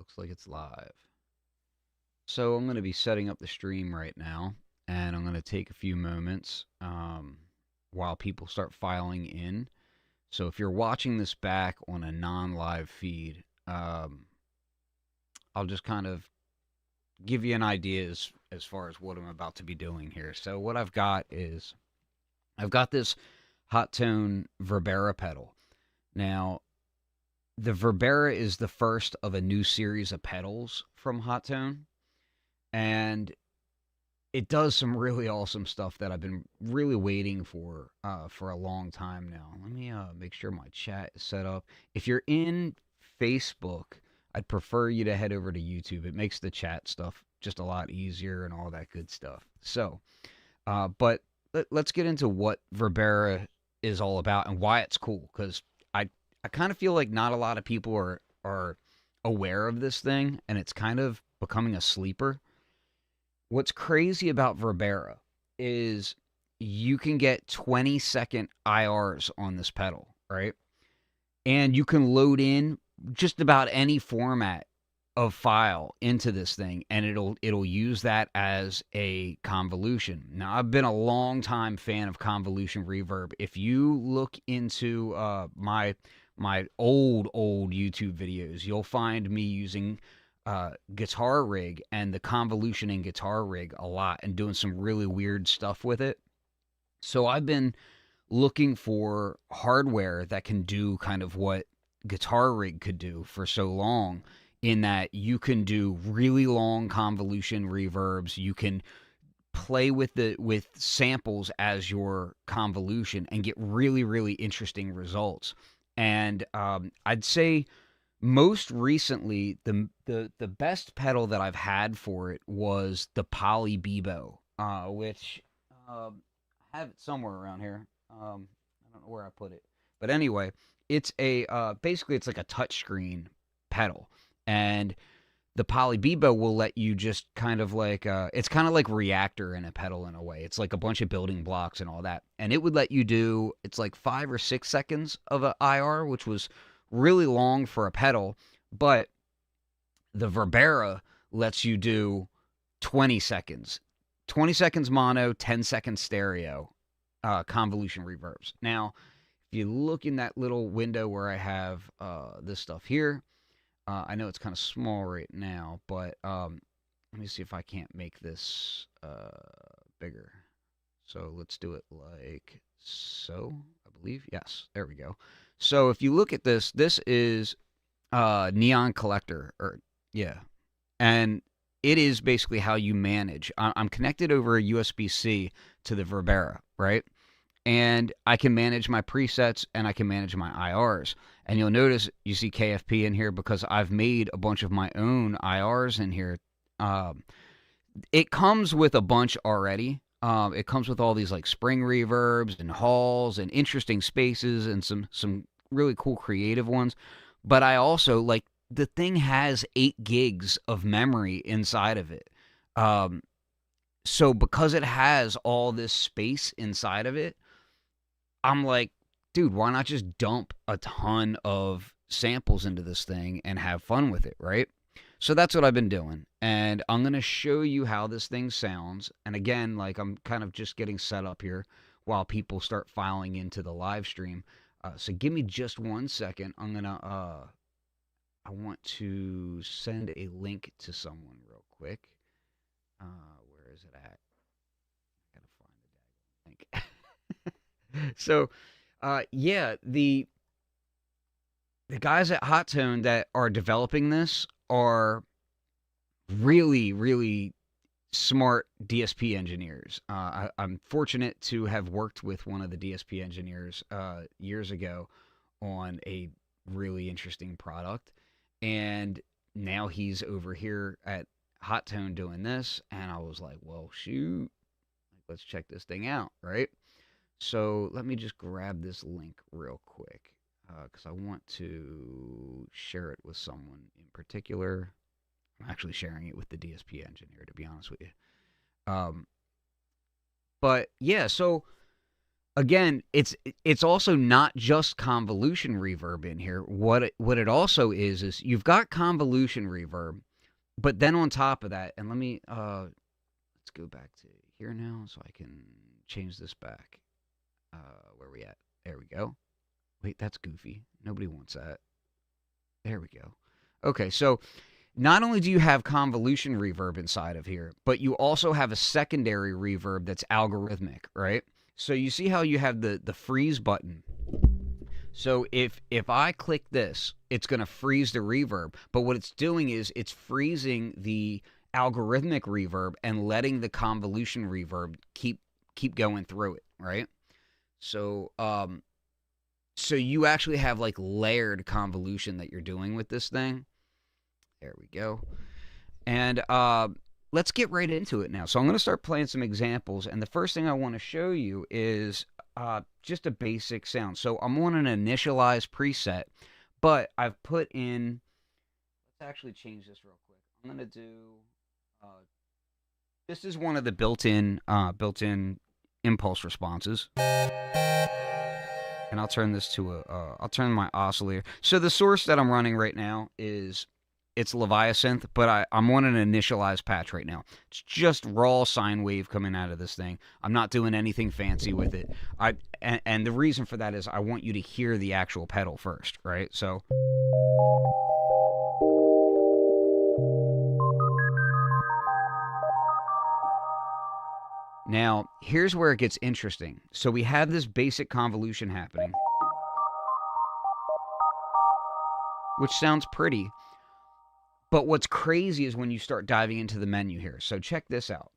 Looks like it's live. So I'm going to be setting up the stream right now, and I'm going to take a few moments while people start filing in. So if you're watching this back on a non-live feed, I'll just kind of give you an idea as far as what I'm about to be doing here. So what I've got is I've got this Hotone Verbera pedal. Now, the Verbera is the first of a new series of pedals from Hotone, and it does some really awesome stuff that I've been really waiting for a long time now. Let me make sure my chat is set up. If you're in Facebook, I'd prefer you to head over to YouTube. It makes the chat stuff just a lot easier and all that good stuff. So, but let's get into what Verbera is all about and why it's cool. Because I kind of feel like not a lot of people are aware of this thing, and it's kind of becoming a sleeper. What's crazy about Verbera is you can get 20-second IRs on this pedal, right? And you can load in just about any format of file into this thing, and it'll use that as a convolution. Now, I've been a long time fan of convolution reverb. If you look into my old YouTube videos, you'll find me using Guitar Rig and the convolution in Guitar Rig a lot, and doing some really weird stuff with it. So I've been looking for hardware that can do kind of what Guitar Rig could do for so long, in that you can do really long convolution reverbs. You can play with samples as your convolution and get really interesting results. And I'd say most recently the best pedal that I've had for it was the Poly Bebo, which I have it somewhere around here. I don't know where I put it, but anyway, it's a basically it's like a touchscreen pedal, and the Poly Bebo will let you just kind of like it's kind of like Reactor in a pedal in a way. It's like a bunch of building blocks and all that, and it would let you do it's like 5 or 6 seconds of a IR, which was really long for a pedal, but the Verbera lets you do 20 seconds. 20 seconds mono, 10 seconds stereo, convolution reverbs. Now, if you look in that little window where I have this stuff here, I know it's kind of small right now, but let me see if I can't make this bigger. So let's do it like so, I believe. Yes, there we go. So if you look at this, this is Neon Collector, or yeah, and it is basically how you manage. I'm connected over a USB-C to the Verbera, right? And I can manage my presets and I can manage my IRs. And you'll notice you see KFP in here because I've made a bunch of my own IRs in here. Um, it comes with a bunch already. It comes with all these like spring reverbs and halls and interesting spaces and some really cool creative ones. But I also like the thing has 8 gigs of memory inside of it. Um, so because it has all this space inside of it, I'm like, dude, why not just dump a ton of samples into this thing and have fun with it, right? So that's what I've been doing. And I'm going to show you how this thing sounds. And again, like I'm kind of just getting set up here while people start filing into the live stream. So give me just 1 second. I'm going to, I want to send a link to someone real quick. Where is it at? I got to find the link. So, yeah, the guys at Hotone that are developing this are really smart DSP engineers. I'm fortunate to have worked with one of the DSP engineers years ago on a really interesting product, and now he's over here at Hotone doing this, and I was like, well, shoot, let's check this thing out, right? So let me just grab this link real quick because I want to share it with someone in particular. I'm actually sharing it with the DSP engineer, to be honest with you. Um, but yeah, so again, it's also not just convolution reverb in here. What it also is you've got convolution reverb, but then on top of that, and let me let's go back to here now so I can change this back. Where we at? There we go. Wait, that's goofy. Nobody wants that. There we go. Okay, so not only do you have convolution reverb inside of here, but you also have a secondary reverb that's algorithmic, right? So you see how you have the freeze button. So if I click this, it's going to freeze the reverb, but what it's doing is it's freezing the algorithmic reverb and letting the convolution reverb keep going through it, right? So so you actually have like layered convolution that you're doing with this thing. There we go. And let's get right into it now. So I'm going to start playing some examples. And the first thing I want to show you is just a basic sound. So I'm on an initialized preset, but I've put in, let's actually change this real quick. I'm going to do, this is one of the built-in impulse responses. And I'll turn this to I'll turn my oscillator. So the source that I'm running right now is, it's Leviathan, but I'm on an initialized patch right now. It's just raw sine wave coming out of this thing. I'm not doing anything fancy with it. And the reason for that is I want you to hear the actual pedal first, right? So now, here's where it gets interesting. So we have this basic convolution happening, which sounds pretty. But what's crazy is when you start diving into the menu here. So check this out.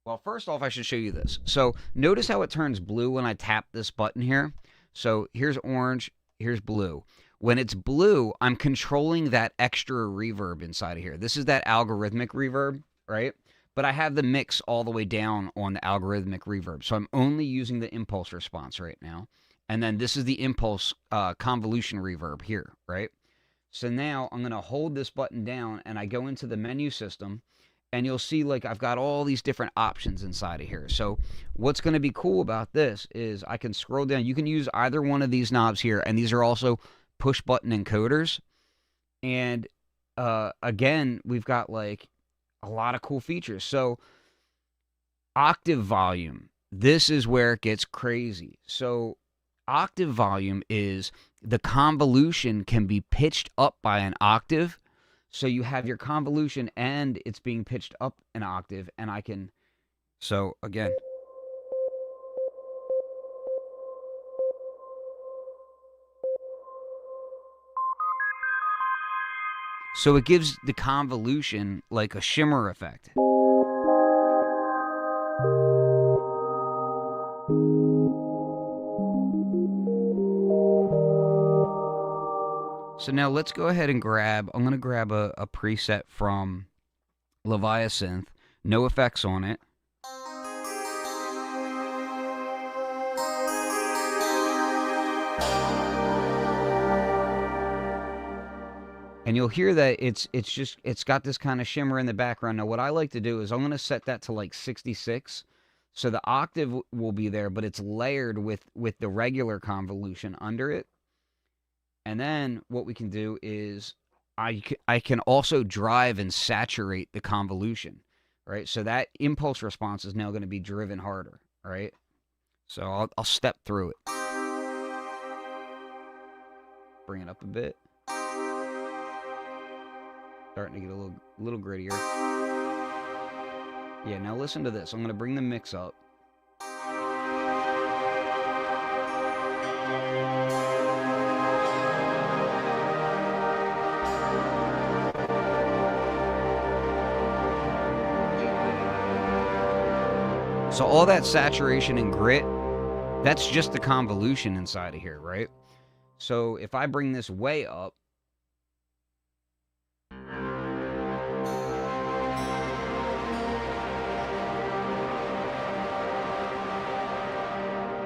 Well, first off, I should show you this. So notice how it turns blue when I tap this button here. So here's orange, here's blue. When it's blue, I'm controlling that extra reverb inside of here. This is that algorithmic reverb, right? But I have the mix all the way down on the algorithmic reverb. So I'm only using the impulse response right now. And then this is the impulse convolution reverb here, right? So now I'm going to hold this button down and I go into the menu system and you'll see like I've got all these different options inside of here. So what's going to be cool about this is I can scroll down. You can use either one of these knobs here, and these are also push button encoders. And again, we've got like a lot of cool features. So octave volume, this is where it gets crazy. So octave volume is the convolution can be pitched up by an octave. So you have your convolution and it's being pitched up an octave, and I can, so again. So it gives the convolution like a shimmer effect. So now let's go ahead and I'm going to grab a preset from Leviathan, no effects on it. And you'll hear that it's got this kind of shimmer in the background. Now what I like to do is I'm going to set that to like 66. So the octave will be there, but it's layered with the regular convolution under it. And then what we can do is I can also drive and saturate the convolution, right? So that impulse response is now going to be driven harder, right? So I'll step through it. Bring it up a bit. Starting to get a little grittier. Yeah, now listen to this. I'm going to bring the mix up. So all that saturation and grit, that's just the convolution inside of here, right? So if I bring this way up,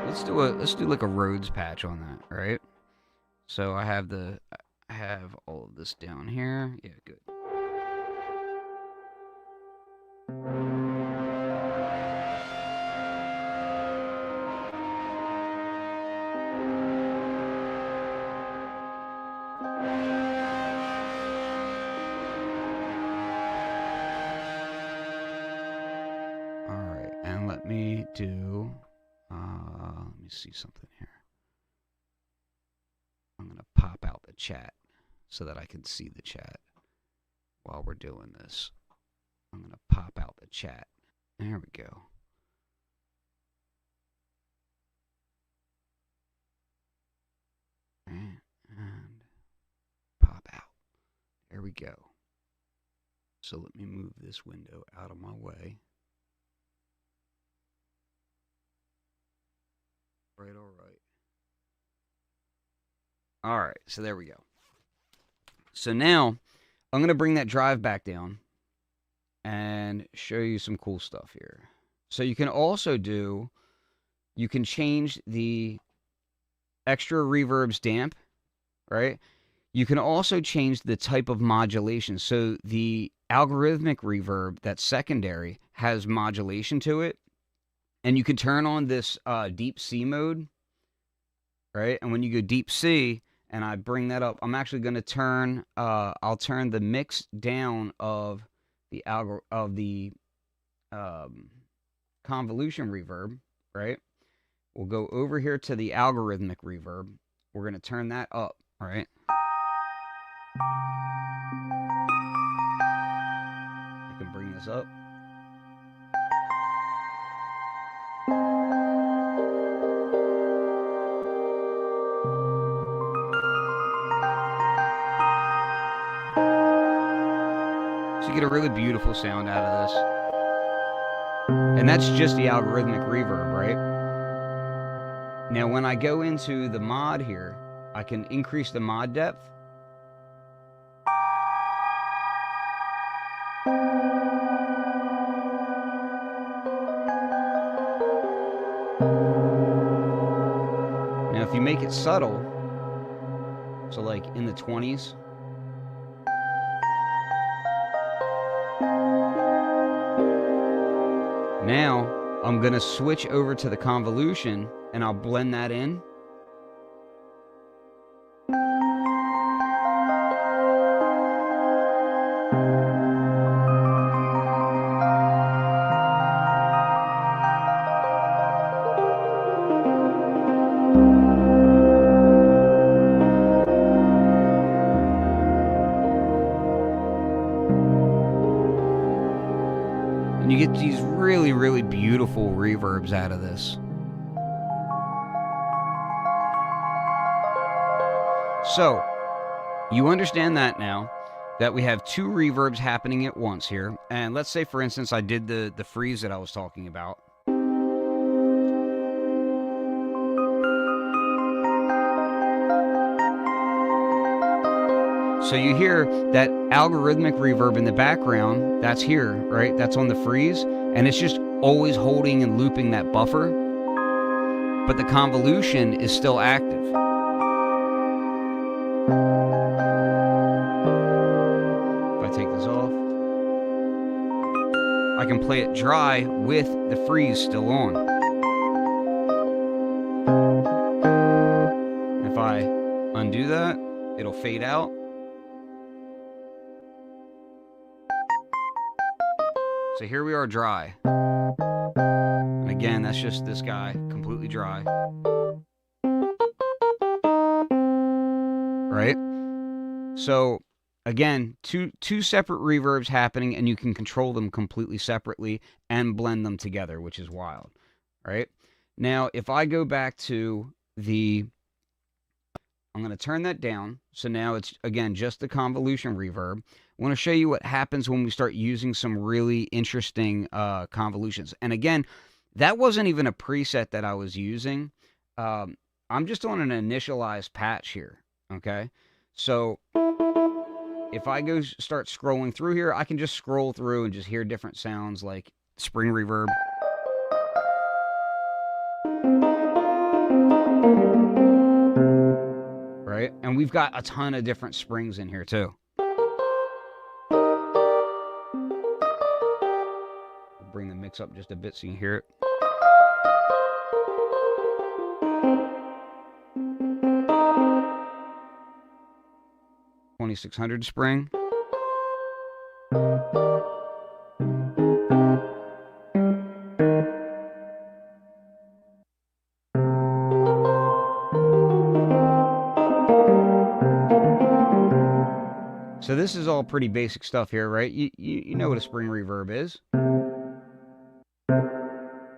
let's do like a Rhodes patch on that, right? So I have all of this down here. Yeah, good. do, let me see something here. I'm going to pop out the chat so that I can see the chat while we're doing this. I'm going to pop out the chat. There we go. And pop out. There we go. So let me move this window out of my way. Right, all right. All right, so there we go. So now I'm going to bring that drive back down and show you some cool stuff here. So you can also do, you can change the extra reverb's damp, right? You can also change the type of modulation. So the algorithmic reverb, that's secondary, has modulation to it. And you can turn on this deep C mode, right? And when you go deep C, and I bring that up, I'm actually going to turn, I'll turn the mix down of the convolution reverb, right? We'll go over here to the algorithmic reverb. We're going to turn that up, right? I can bring this up. So you get a really beautiful sound out of this. And that's just the algorithmic reverb, right? Now, when I go into the mod here, I can increase the mod depth. Now, if you make it subtle, so like in the 20s, now I'm going to switch over to the convolution and I'll blend that in. And you get these really, really beautiful reverbs out of this. So, you understand that now, that we have two reverbs happening at once here. And let's say, for instance, I did the freeze that I was talking about. So you hear that algorithmic reverb in the background, that's here, right? That's on the freeze, and it's just always holding and looping that buffer, but the convolution is still active. If I take this off, I can play it dry with the freeze still on. If I undo that, it'll fade out. So here we are dry. And again, that's just this guy, completely dry. Right? So again, two separate reverbs happening, and you can control them completely separately and blend them together, which is wild. Right? Now, if I go back to the... I'm going to turn that down. So now it's, again, just the convolution reverb. I want to show you what happens when we start using some really interesting convolutions. And again, that wasn't even a preset that I was using. I'm just on an initialized patch here, okay? So if I go start scrolling through here, I can just scroll through and just hear different sounds like spring reverb. Right? And we've got a ton of different springs in here too. I'll bring the mix up just a bit so you can hear it. $2,600 spring. So this is all pretty basic stuff here, right? You know what a spring reverb is.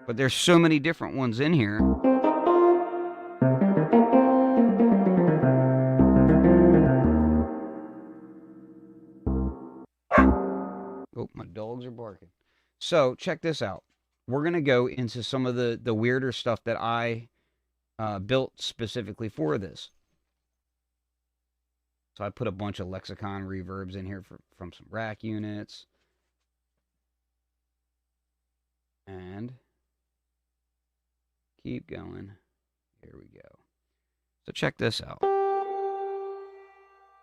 But there's so many different ones in here. Oh, my dogs are barking. So check this out. We're going to go into some of the weirder stuff that I built specifically for this. So I put a bunch of lexicon reverbs in here from some rack units. And keep going. Here we go. So check this out.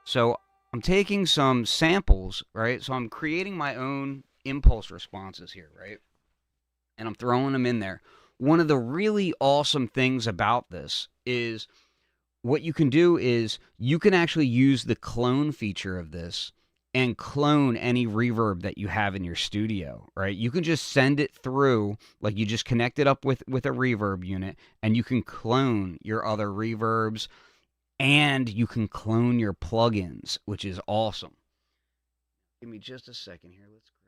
So I'm taking some samples, right? So I'm creating my own impulse responses here, right? And I'm throwing them in there. One of the really awesome things about this is what you can do is you can actually use the clone feature of this and clone any reverb that you have in your studio, right? You can just send it through, like you just connect it up with a reverb unit, and you can clone your other reverbs, and you can clone your plugins, which is awesome. Give me just a second here. Let's grab.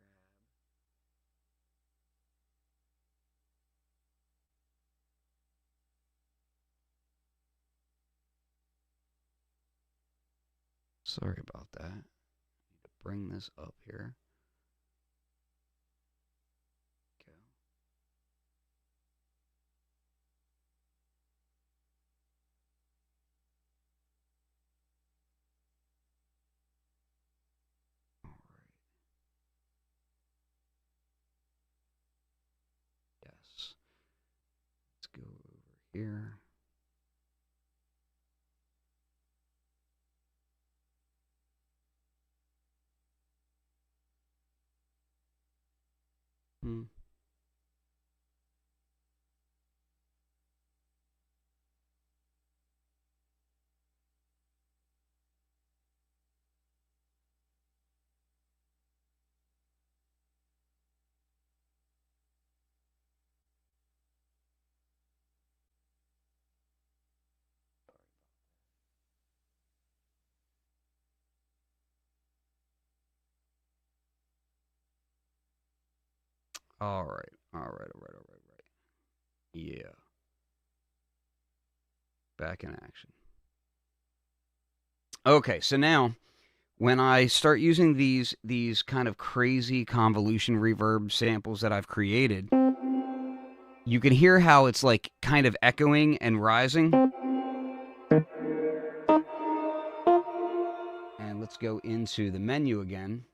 Sorry about that. I need to bring this up here. Okay. All right. Yes. Let's go over here. All right. All right. All right. All right. All right. Yeah. Back in action. Okay. So now when I start using these kind of crazy convolution reverb samples that I've created, you can hear how it's like kind of echoing and rising. And let's go into the menu again.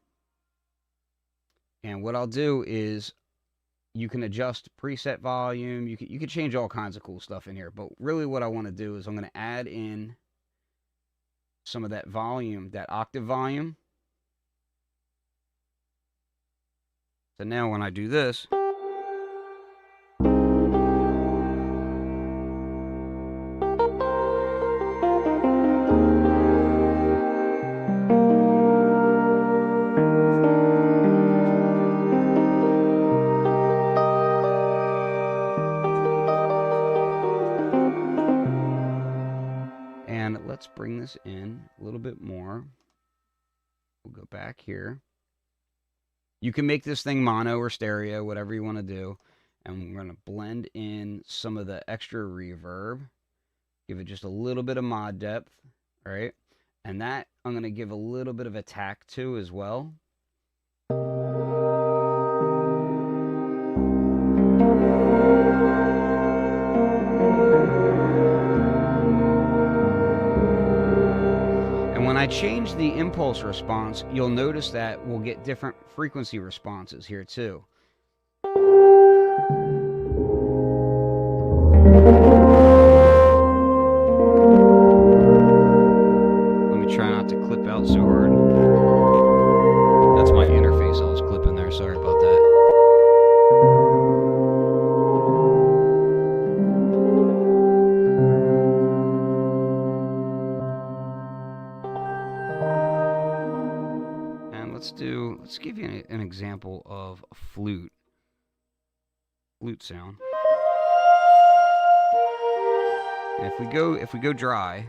And what I'll do is you can adjust preset volume. You can change all kinds of cool stuff in here. But really what I want to do is I'm going to add in some of that volume, that octave volume. So now when I do this, and let's bring this in a little bit more. We'll go back here. You can make this thing mono or stereo, whatever you want to do. And we're going to blend in some of the extra reverb. Give it just a little bit of mod depth, all right? And that I'm going to give a little bit of attack to as well. And when I change the impulse response, you'll notice that we'll get different frequency responses here too. Try not to clip out so hard. That's my interface I was clipping there. Sorry about that. And let's give you an example of a flute sound. And if we go dry,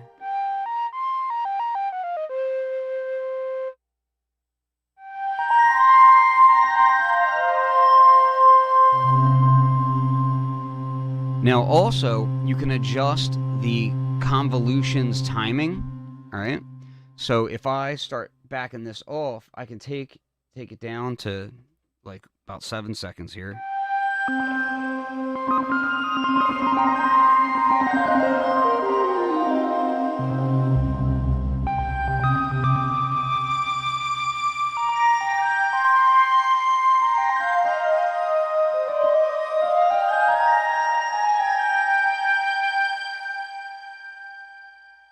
Now also, you can adjust the convolution's timing, all right? So if I start backing this off, I can take it down to like about 7 seconds here.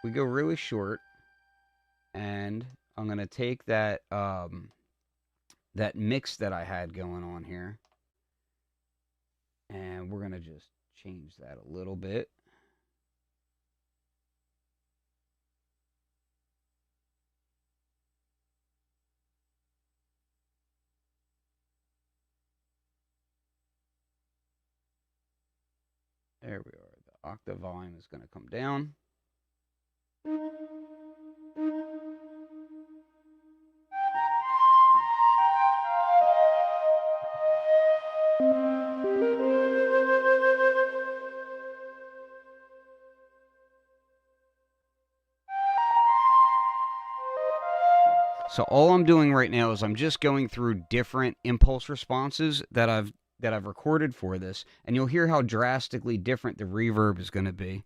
We go really short, and I'm going to take that that mix that I had going on here, and we're going to just change that a little bit. There we are. The octave volume is going to come down. So all I'm doing right now is I'm just going through different impulse responses that I've recorded for this, and you'll hear how drastically different the reverb is going to be.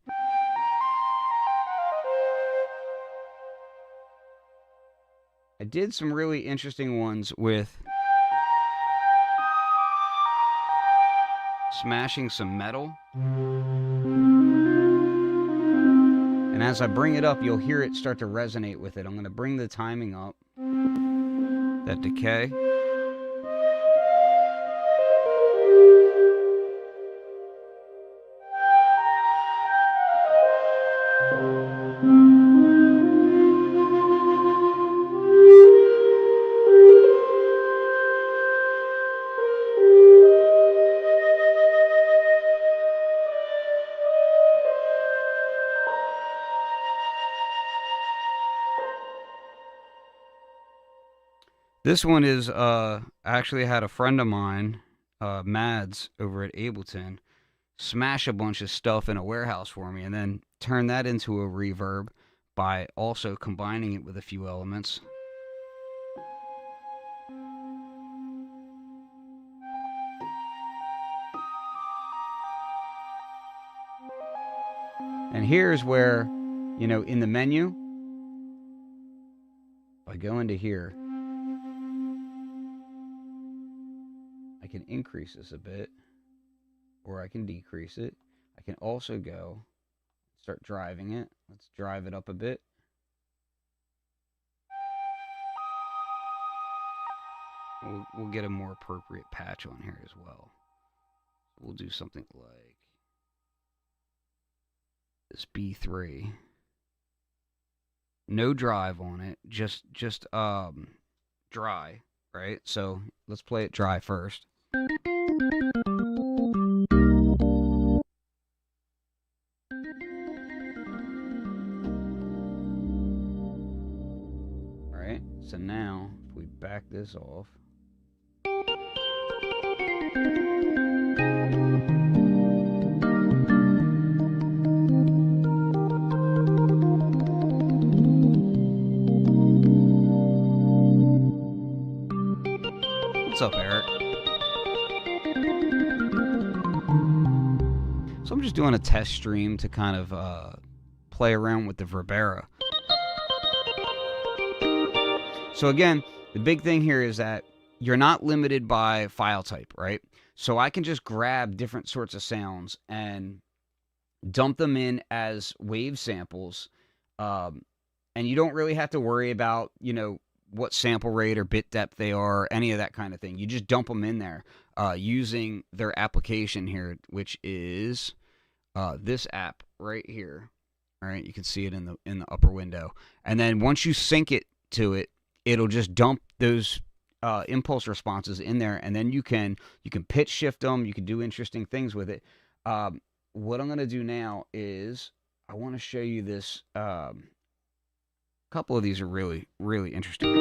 I did some really interesting ones with smashing some metal. And as I bring it up, you'll hear it start to resonate with it. I'm going to bring the timing up. That decay. This one is, I actually had a friend of mine, Mads, over at Ableton, smash a bunch of stuff in a warehouse for me and then turn that into a reverb by also combining it with a few elements. And here's where, you know, in the menu, if I go into here, I can increase this a bit, or I can decrease it. I can also go start driving it. Let's drive it up a bit. We'll get a more appropriate patch on here as well. We'll do something like this B3. No drive on it, just dry, right? So let's play it dry first. Alright, so now if we back this off, what's up, Eric? So I'm just doing a test stream to kind of play around with the Verbera. So again, the big thing here is that you're not limited by file type, right? So I can just grab different sorts of sounds and dump them in as wave samples, and you don't really have to worry about, you know, what sample rate or bit depth they are, any of that kind of thing. You just dump them in there using their application here, which is this app right here. All right, you can see it in the upper window. And then once you sync it to it, it'll just dump those impulse responses in there, and then you can pitch shift them. You can do interesting things with it. What I'm going to do now is I want to show you this. Couple of these are really, really interesting.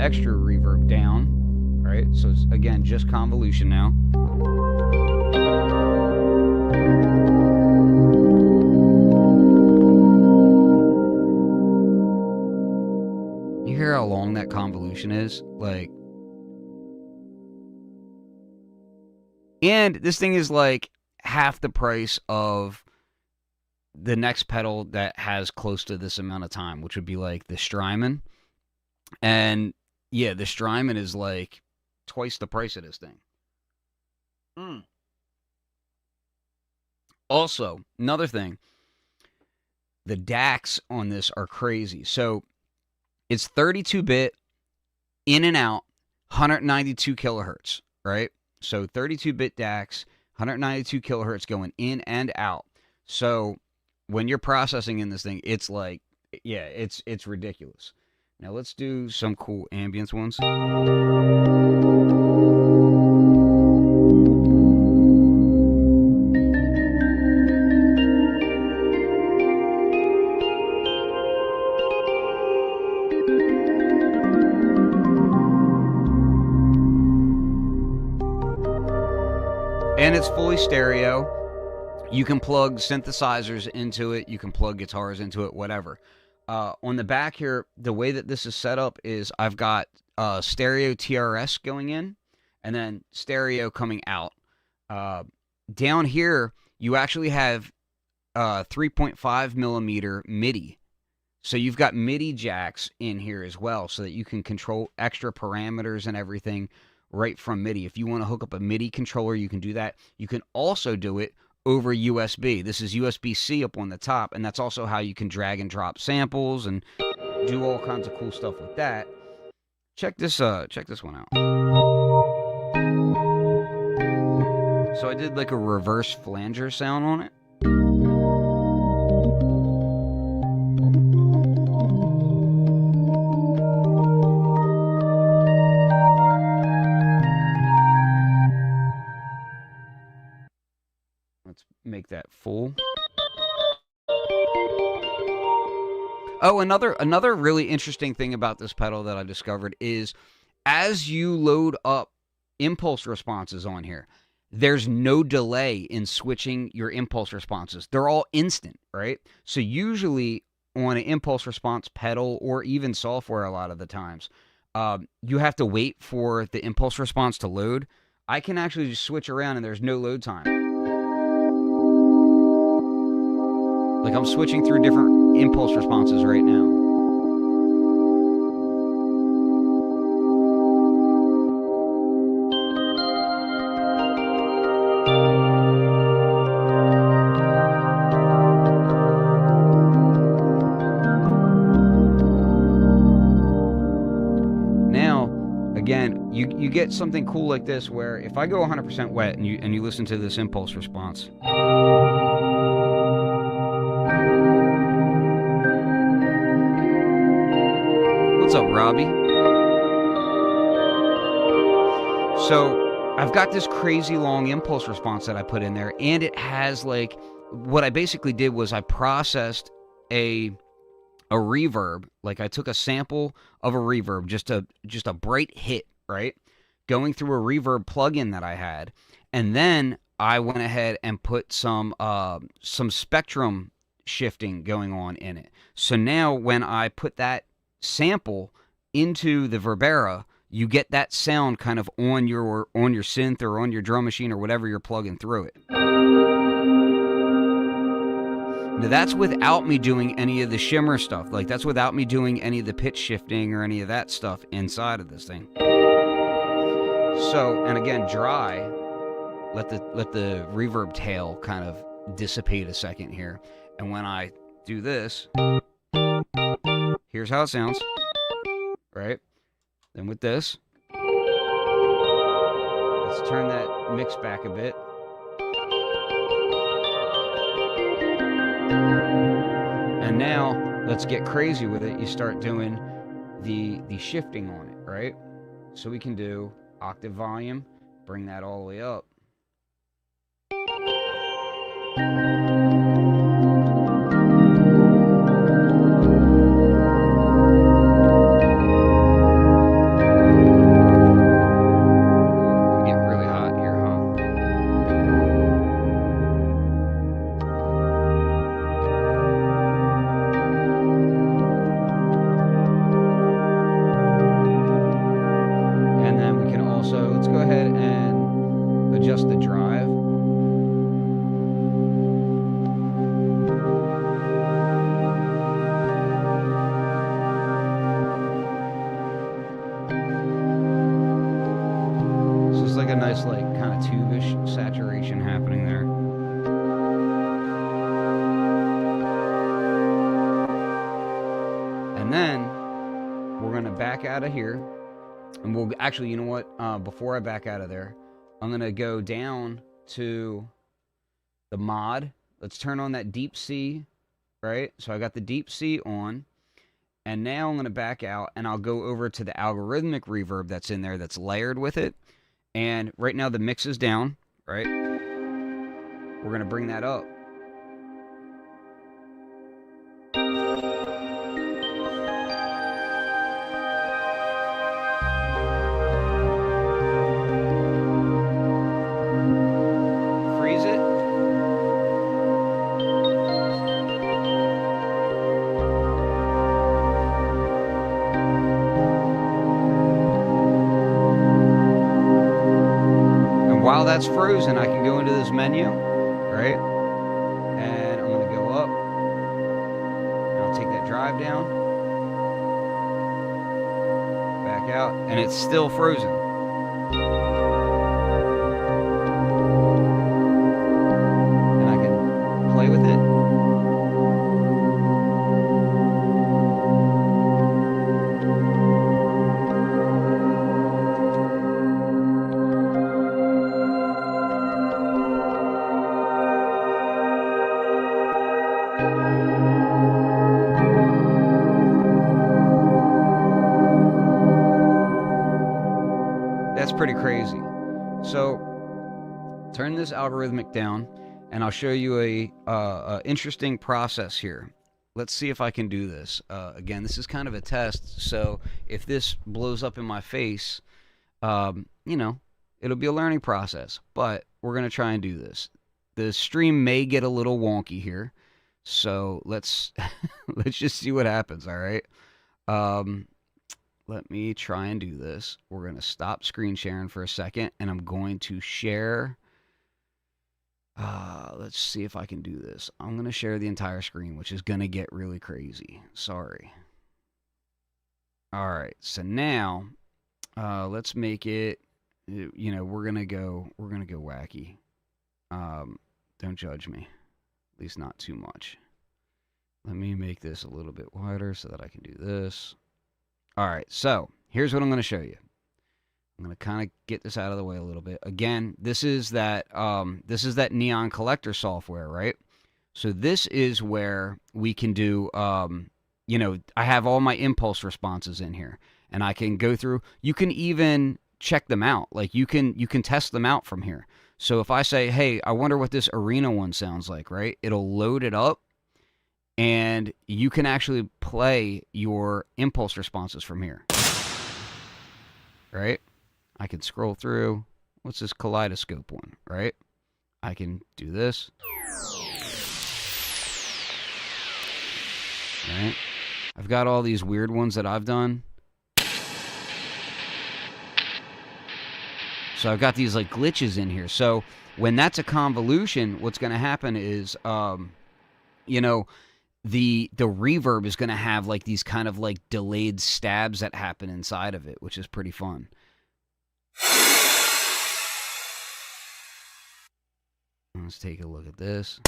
extra reverb down, right? So it's, again, just convolution now. You hear how long that convolution is? Like, and this thing is like half the price of the next pedal that has close to this amount of time, which would be like the Strymon. And yeah, the Strymon is like twice the price of this thing. Also, another thing, the DACs on this are crazy. So it's 32-bit in and out, 192 kilohertz, right? So 32-bit DACs, 192 kilohertz going in and out. So when you're processing in this thing, it's like, yeah, it's ridiculous. Now let's do some cool ambience ones. And it's fully stereo. You can plug synthesizers into it. You can plug guitars into it, whatever. On the back here, the way that this is set up is I've got stereo TRS going in and then stereo coming out. Down here, you actually have 3.5 millimeter MIDI. So you've got MIDI jacks in here as well so that you can control extra parameters and everything right from MIDI. If you want to hook up a MIDI controller, you can do that. You can also do it over USB. This is USB-C up on the top, and that's also how you can drag and drop samples and do all kinds of cool stuff with that. Check this one out. So I did like a reverse flanger sound on it. Make that full. Oh, another really interesting thing about this pedal that I discovered is as you load up impulse responses on here, there's no delay in switching your impulse responses. They're all instant, right? So usually on an impulse response pedal or even software a lot of the times, you have to wait for the impulse response to load. I can actually just switch around and there's no load time. Like I'm switching through different impulse responses right now. Now, again, you get something cool like this where if I go 100% wet and you listen to this impulse response. What's up, Robbie? So I've got this crazy long impulse response that I put in there, and it has like, what I basically did was I processed a reverb. Like I took a sample of a reverb, just a bright hit, right? Going through a reverb plugin that I had, and then I went ahead and put some spectrum shifting going on in it. So now when I put that sample into the Verbera, you get that sound kind of on your synth or on your drum machine or whatever you're plugging through it. Now that's without me doing any of the shimmer stuff. Like that's without me doing any of the pitch shifting or any of that stuff inside of this thing. So, and again, dry, let the reverb tail kind of dissipate a second here. And when I do this, here's how it sounds, right? Then with this, let's turn that mix back a bit. And now, let's get crazy with it. You start doing the shifting on it, right? So we can do octave volume, bring that all the way up. nice, like, kind of tube-ish saturation happening there. And then we're going to back out of here. And we'll actually, you know what? Before I back out of there, I'm going to go down to the mod. Let's turn on that deep C, right? So I got the deep C on. And now I'm going to back out, and I'll go over to the algorithmic reverb that's in there that's layered with it. And right now the mix is down, right? We're going to bring that up. Freeze it. While that's frozen, I can go into this menu, right? And I'm going to go up. And I'll take that drive down. Back out. And it's still frozen. And I can play with it. That's pretty crazy. So turn this algorithmic down, and I'll show you a interesting process here. Let's see if I can do this. Again, this is kind of a test, so if this blows up in my face, you know, it'll be a learning process, but we're going to try and do this. The stream may get a little wonky here, so let's let's just see what happens, all right? Let me try and do this. We're going to stop screen sharing for a second, and I'm going to share. Let's see if I can do this. I'm going to share the entire screen, which is going to get really crazy. Sorry. All right, so now let's make it, you know, we're going to go wacky. Don't judge me. At least not too much. Let me make this a little bit wider so that I can do this. All right, so here's what I'm going to show you. I'm going to kind of get this out of the way a little bit. Again, this is that Neon Collector software, right? So this is where we can do, you know, I have all my impulse responses in here, and I can go through. You can even check them out. Like you can test them out from here. So if I say, hey, I wonder what this arena one sounds like, right? It'll load it up. And you can actually play your impulse responses from here. Right? I can scroll through. What's this kaleidoscope one? Right? I can do this. Right? I've got all these weird ones that I've done. So I've got these like glitches in here. So when that's a convolution, what's going to happen is, you know, the reverb is going to have like these kind of like delayed stabs that happen inside of it, which is pretty fun. Let's take a look at this.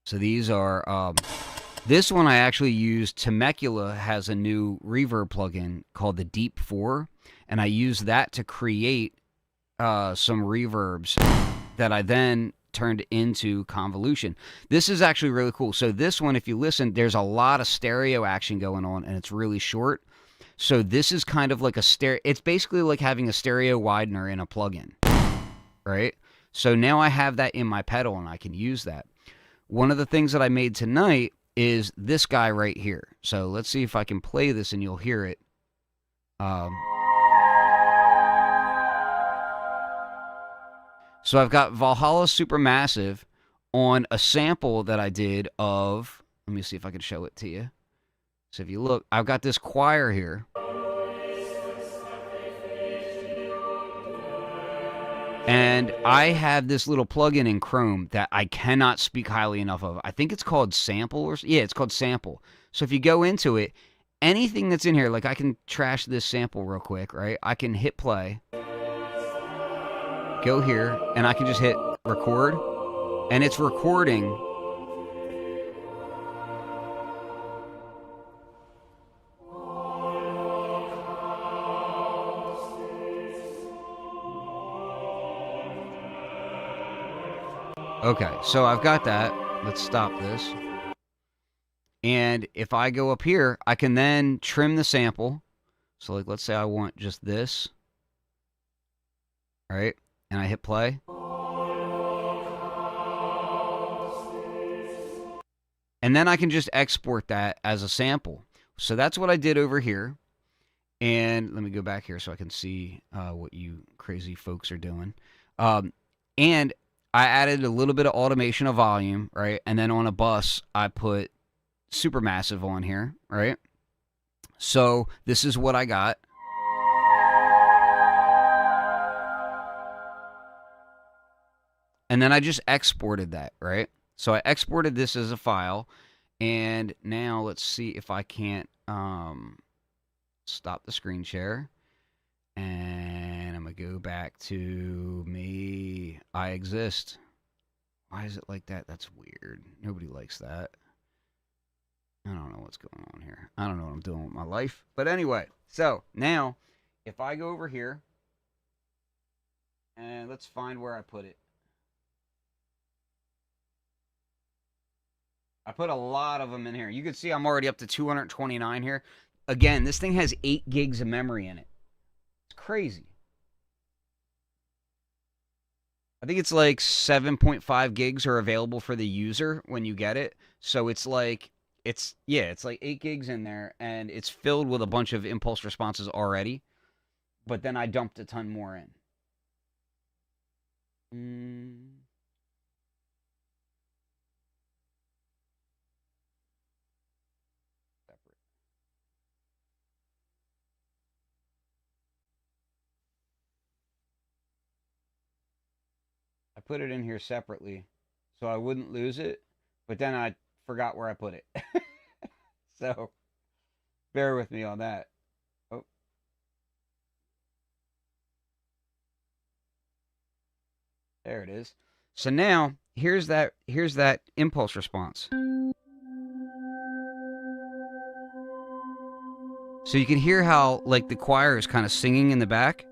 So these are, this one I actually used, Temecula has a new reverb plugin called the Deep 4, and I used that to create some reverbs that I then turned into convolution. This is actually really cool. So this one, if you listen, there's a lot of stereo action going on, and it's really short. So this is kind of like a stereo. It's basically like having a stereo widener in a plugin, right? So now I have that in my pedal, and I can use that. One of the things that I made tonight is this guy right here. So let's see if I can play this, and you'll hear it. So I've got Valhalla Supermassive on a sample that I did of, let me see if I can show it to you. So if you look, I've got this choir here. And I have this little plugin in Chrome that I cannot speak highly enough of. I think it's called Sample, or yeah, it's called Sample. So if you go into it, anything that's in here, like I can trash this sample real quick, right? I can hit play. go here, and I can just hit record, and it's recording. Okay, so I've got that. Let's stop this. And if I go up here, I can then trim the sample. So like, let's say I want just this. Right? And I hit play. And then I can just export that as a sample. So that's what I did over here. And let me go back here so I can see what you crazy folks are doing. And I added a little bit of automation of volume, right? And then on a bus, I put Supermassive on here, right? So this is what I got. And then I just exported that, right? So I exported this as a file. And now let's see if I can't stop the screen share. And I'm going to go back to me. I exist. Why is it like that? That's weird. Nobody likes that. I don't know what's going on here. I don't know what I'm doing with my life. But anyway, so now if I go over here and let's find where I put it. I put a lot of them in here. You can see I'm already up to 229 here. Again, this thing has 8 gigs of memory in it. It's crazy. I think it's like 7.5 gigs are available for the user when you get it. So it's like, it's like 8 gigs in there, and it's filled with a bunch of impulse responses already. But then I dumped a ton more in. I put it in here separately so I wouldn't lose it, but then I forgot where I put it. So bear with me on that. Oh. There it is. So now here's that impulse response. So you can hear how like the choir is kind of singing in the back.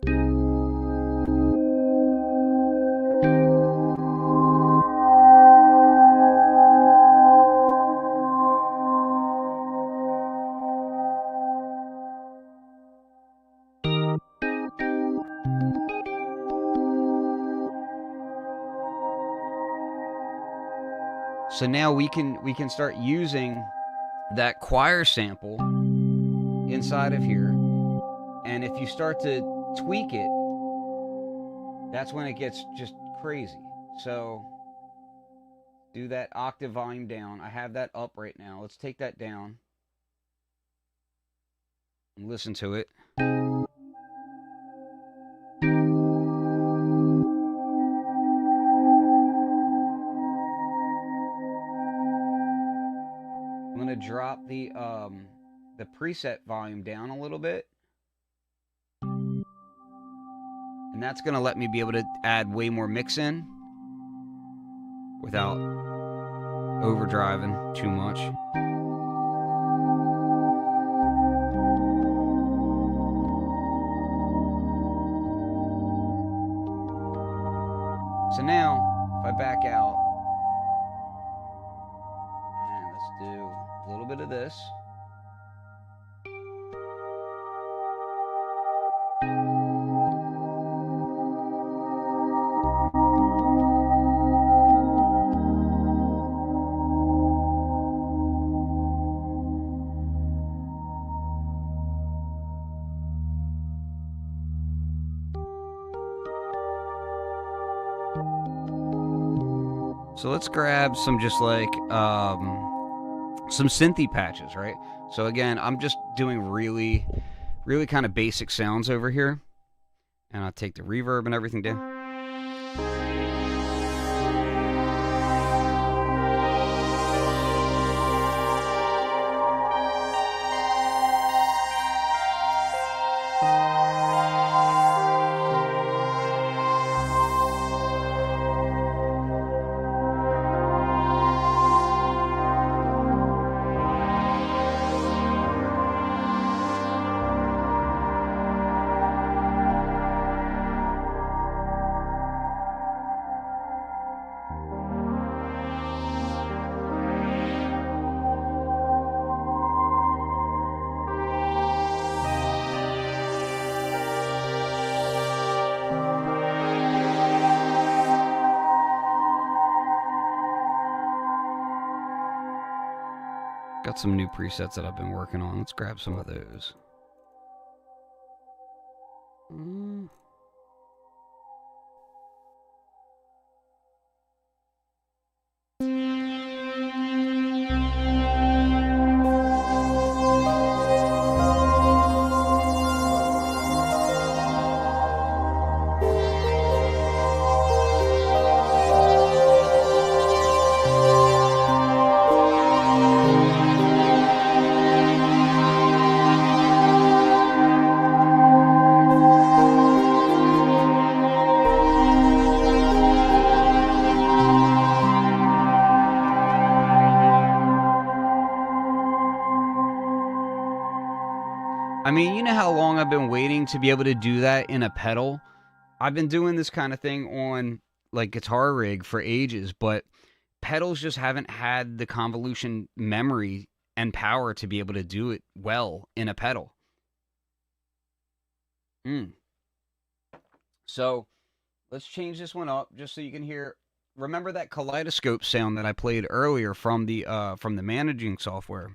So now we can start using that choir sample inside of here. And if you start to tweak it, that's when it gets just crazy. So do that octave volume down. I have that up right now. Let's take that down and listen to it. I'm going to drop the preset volume down a little bit. And that's going to let me be able to add way more mix in without overdriving too much. So now, if I back out, and let's do a little bit of this. So let's grab some just like some synthy patches, right? So again, I'm just doing really kind of basic sounds over here. And I'll take the reverb and everything down. got some new presets that I've been working on. Let's grab some of those. I mean, you know how long I've been waiting to be able to do that in a pedal? I've been doing this kind of thing on like Guitar Rig for ages, but pedals just haven't had the convolution memory and power to be able to do it well in a pedal. So let's change this one up just so you can hear. Remember that kaleidoscope sound that I played earlier from the managing software?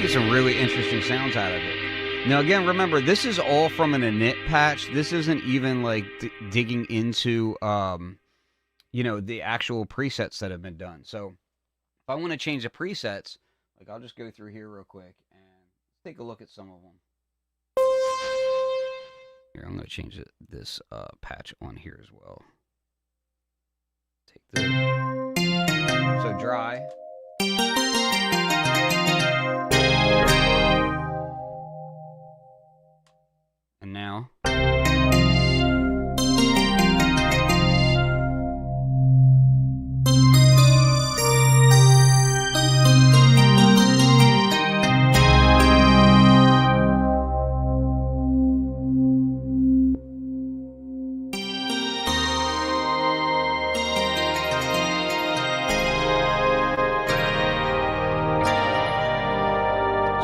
Some really interesting sounds out of it. Now, again, remember, this is all from an init patch. This isn't even like digging into, you know, the actual presets that have been done. So if I want to change the presets, like I'll just go through here real quick and take a look at some of them. Here, I'm going to change this patch on here as well. Take this. So dry. And now.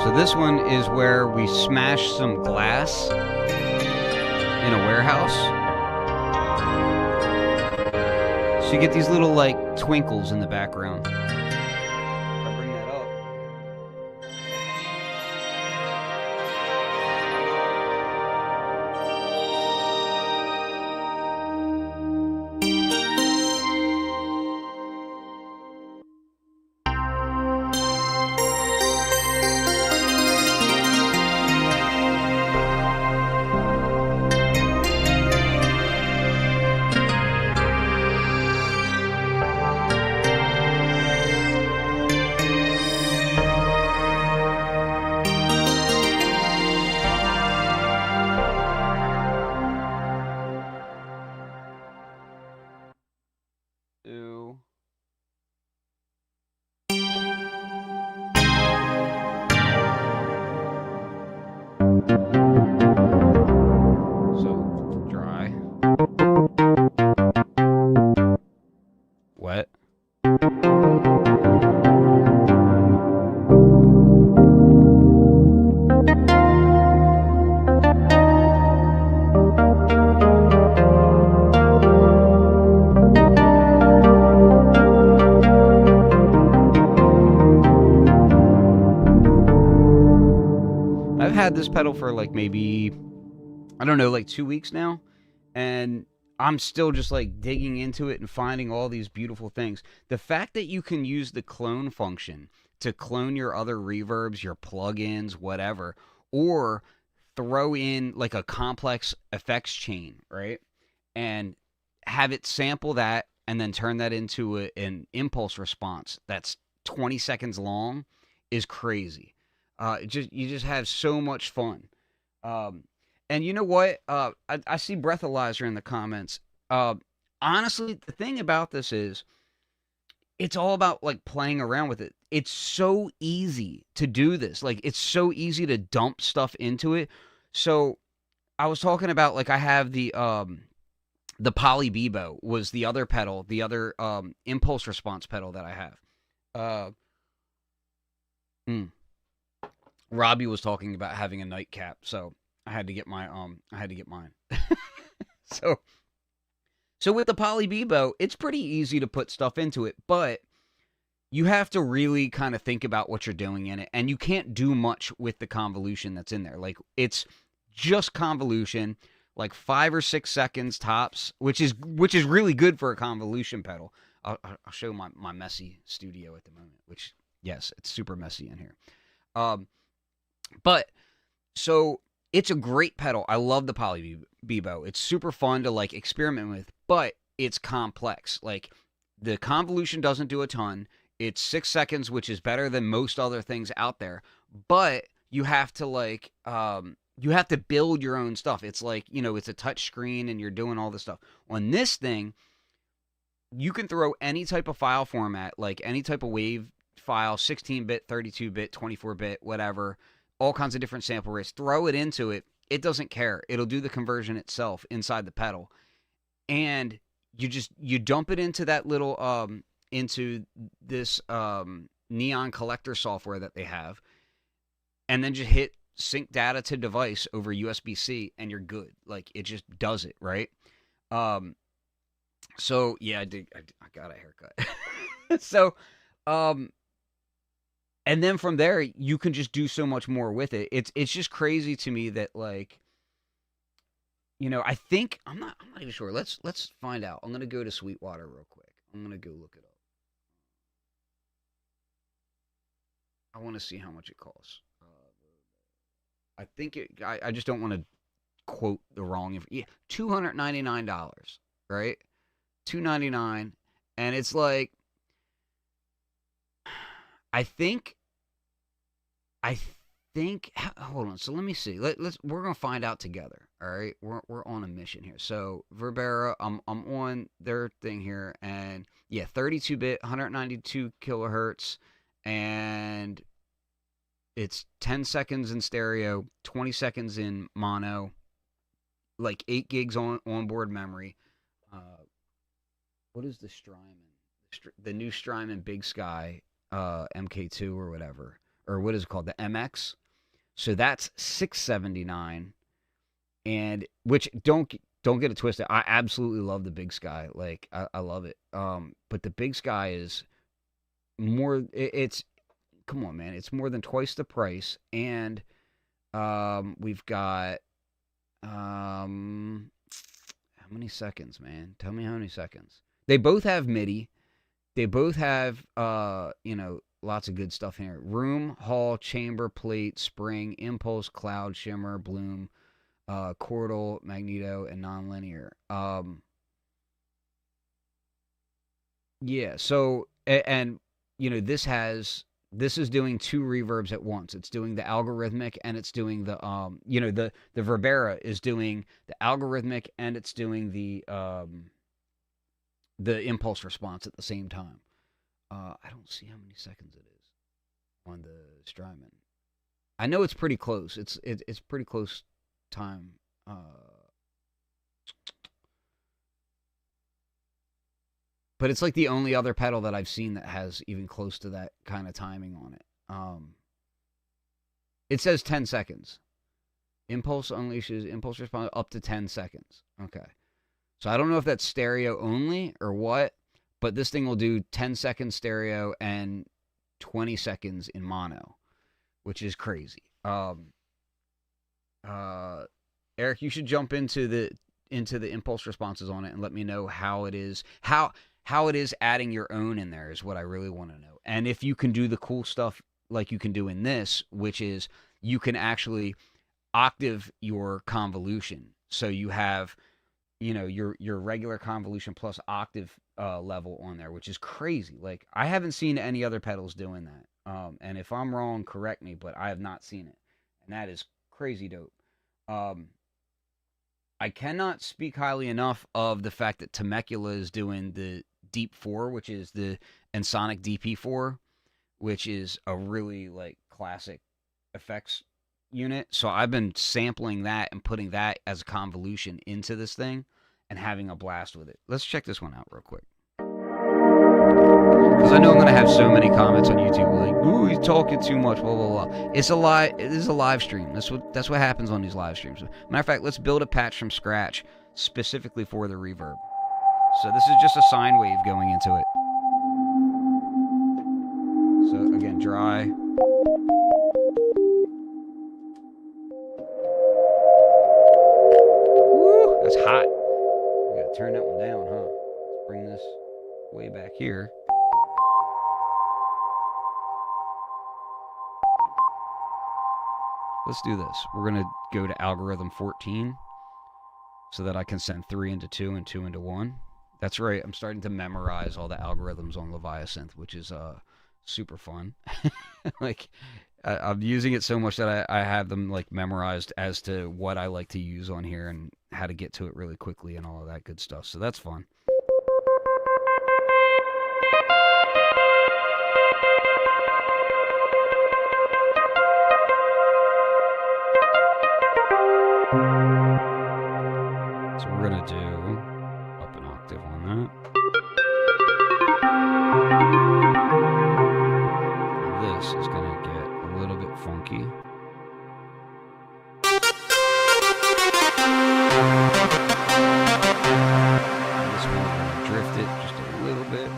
So this one is where we smash some glass in a warehouse. So you get these little like twinkles in the background. If I bring that up. So dry. Wet. I've had this pedal for like maybe, I don't know, like 2 weeks now, and I'm still just like digging into it and finding all these beautiful things. The fact that you can use the clone function to clone your other reverbs, your plugins, whatever, or throw in like a complex effects chain, right? And have it sample that and then turn that into an impulse response that's 20 seconds long is crazy. You just have so much fun. And you know what? I see breathalyzer in the comments. Honestly, the thing about this is it's all about like playing around with it. It's so easy to do this. Like it's so easy to dump stuff into it. So I was talking about like I have the The Poly Bebo was the other pedal, the other impulse response pedal that I have. Uh, mm, Robbie was talking about having a nightcap, so I had to get mine. So so with the Poly Bebo, it's pretty easy to put stuff into it, but you have to really kind of think about what you're doing in it, and you can't do much with the convolution that's in there. Like, it's just convolution, like 5 or 6 seconds tops, which is really good for a convolution pedal. I'll show my messy studio at the moment, which, yes, it's super messy in here. Um, but so it's a great pedal. I love the Poly Bebo. It's super fun to like experiment with, but it's complex. Like, the convolution doesn't do a ton. It's 6 seconds, which is better than most other things out there. But you have to you have to build your own stuff. It's like, it's a touch screen and you're doing all this stuff. On this thing, you can throw any type of file format, like any type of wave file, 16-bit, 32-bit, 24-bit, whatever, all kinds of different sample rates. Throw it into it. It doesn't care. It'll do the conversion itself inside the pedal. And you dump it into that little into this neon collector software that they have, and then just hit sync data to device over USB-C, and you're good. Like, it just does it, right? So yeah, I got a haircut. So, and then from there you can just do so much more with it. It's just crazy to me that, like, I think I'm not even sure. Let's find out. I'm gonna go to Sweetwater real quick. I'm gonna go look it up. I want to see how much it costs. I think I just don't want to quote the wrong yeah, $299, right? $299, and it's like, I think I think hold on. So let me see. We're gonna find out together. All right, we're on a mission here. So Verbera, I'm on their thing here, and yeah, 32-bit, 192 kilohertz, and it's 10 seconds in stereo, 20 seconds in mono, like 8 gigs on onboard memory. What is the Strymon? The new Strymon Big Sky MK2 or whatever, or what is it called? The MX. So that's 679, and which don't get it twisted. I absolutely love the Big Sky. Like, I love it. But the Big Sky is more. It's come on, man. It's more than twice the price, and we've got how many seconds, man? Tell me how many seconds. They both have MIDI. They both have lots of good stuff in here. Room, hall, chamber, plate, spring, impulse, cloud, shimmer, bloom, chordal, magneto, and nonlinear. Yeah. So and this is doing 2 reverbs at once. It's doing the algorithmic, and it's doing the Verbera is doing the algorithmic, and it's doing the impulse response at the same time. I don't see how many seconds it is on the Strymon. I know it's pretty close. It's pretty close time. But it's like the only other pedal that I've seen that has even close to that kind of timing on it. It says 10 seconds. Impulse unleashes impulse response up to 10 seconds. Okay. So I don't know if that's stereo only or what, but this thing will do 10 seconds stereo and 20 seconds in mono, which is crazy. Eric, you should jump into the impulse responses on it and let me know how it is adding your own in there is what I really want to know. And if you can do the cool stuff like you can do in this, which is you can actually octave your convolution. So you have, your regular convolution plus octave level on there, which is crazy. Like, I haven't seen any other pedals doing that. And if I'm wrong, correct me, but I have not seen it. And that is crazy dope. I cannot speak highly enough of the fact that Temecula is doing the Deep 4, which is the Ensoniq DP4, which is a really, like, classic effects unit. So I've been sampling that and putting that as a convolution into this thing, and having a blast with it. Let's check this one out real quick. Because I know I'm going to have so many comments on YouTube like, ooh, he's talking too much, blah, blah, blah. It is a live stream. That's what happens on these live streams. Matter of fact, let's build a patch from scratch specifically for the reverb. So this is just a sine wave going into it. So again, dry. Woo, that's hot. We gotta turn that one down, huh? Let's bring this way back here. Let's do this. We're going to go to algorithm 14 so that I can send 3 into 2 and 2 into 1. That's right. I'm starting to memorize all the algorithms on Leviasynth, which is super fun. Like, I'm using it so much that I have them like memorized as to what I like to use on here and how to get to it really quickly and all of that good stuff. So that's fun. So we're going to do up an octave on that. And this is going to get a little bit funky. And this one, we're going to drift it just a little bit.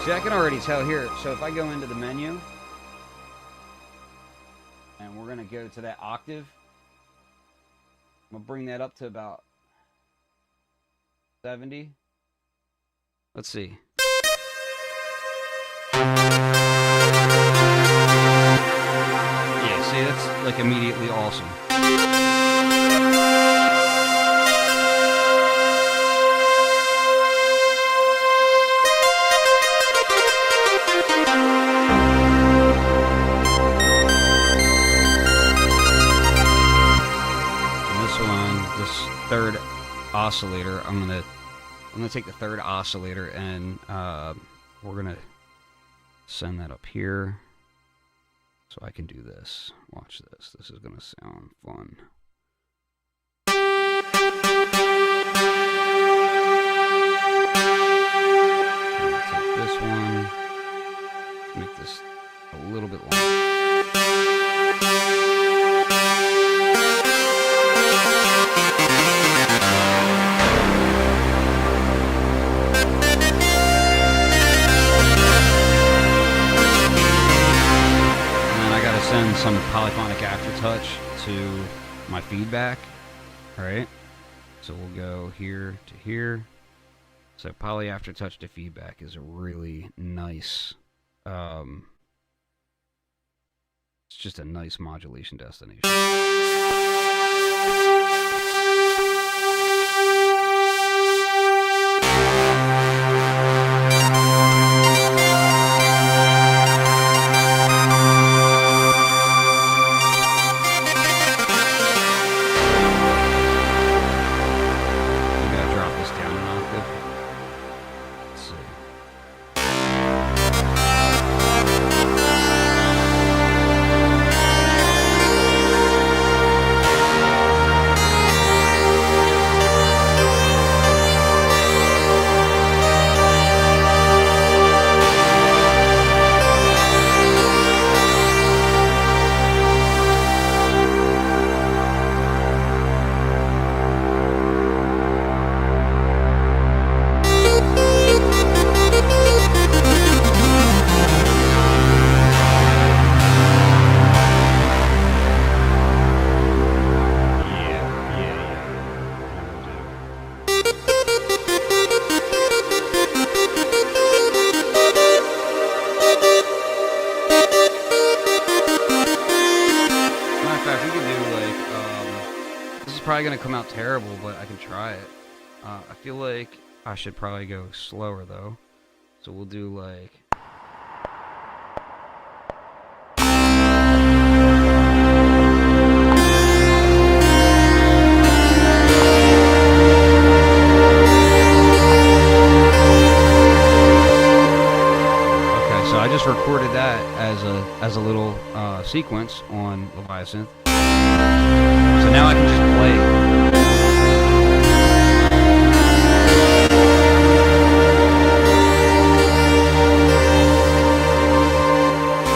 See, I can already tell here. So if I go into the menu, and we're going to go to that octave, I'm going to bring that up to about 70. Let's see. Yeah, see, that's like immediately awesome. Third oscillator, I'm gonna take the third oscillator and we're gonna send that up here so I can do this. Watch this. This is gonna sound fun. I'm gonna take this one, make this a little bit longer. Send some polyphonic aftertouch to my feedback. All right, so we'll go here to here. So poly aftertouch to feedback is a really nice. It's just a nice modulation destination. Probably gonna come out terrible, but I can try it. I feel like I should probably go slower though, so we'll do like has a little sequence on Leviathan. So now I can just play.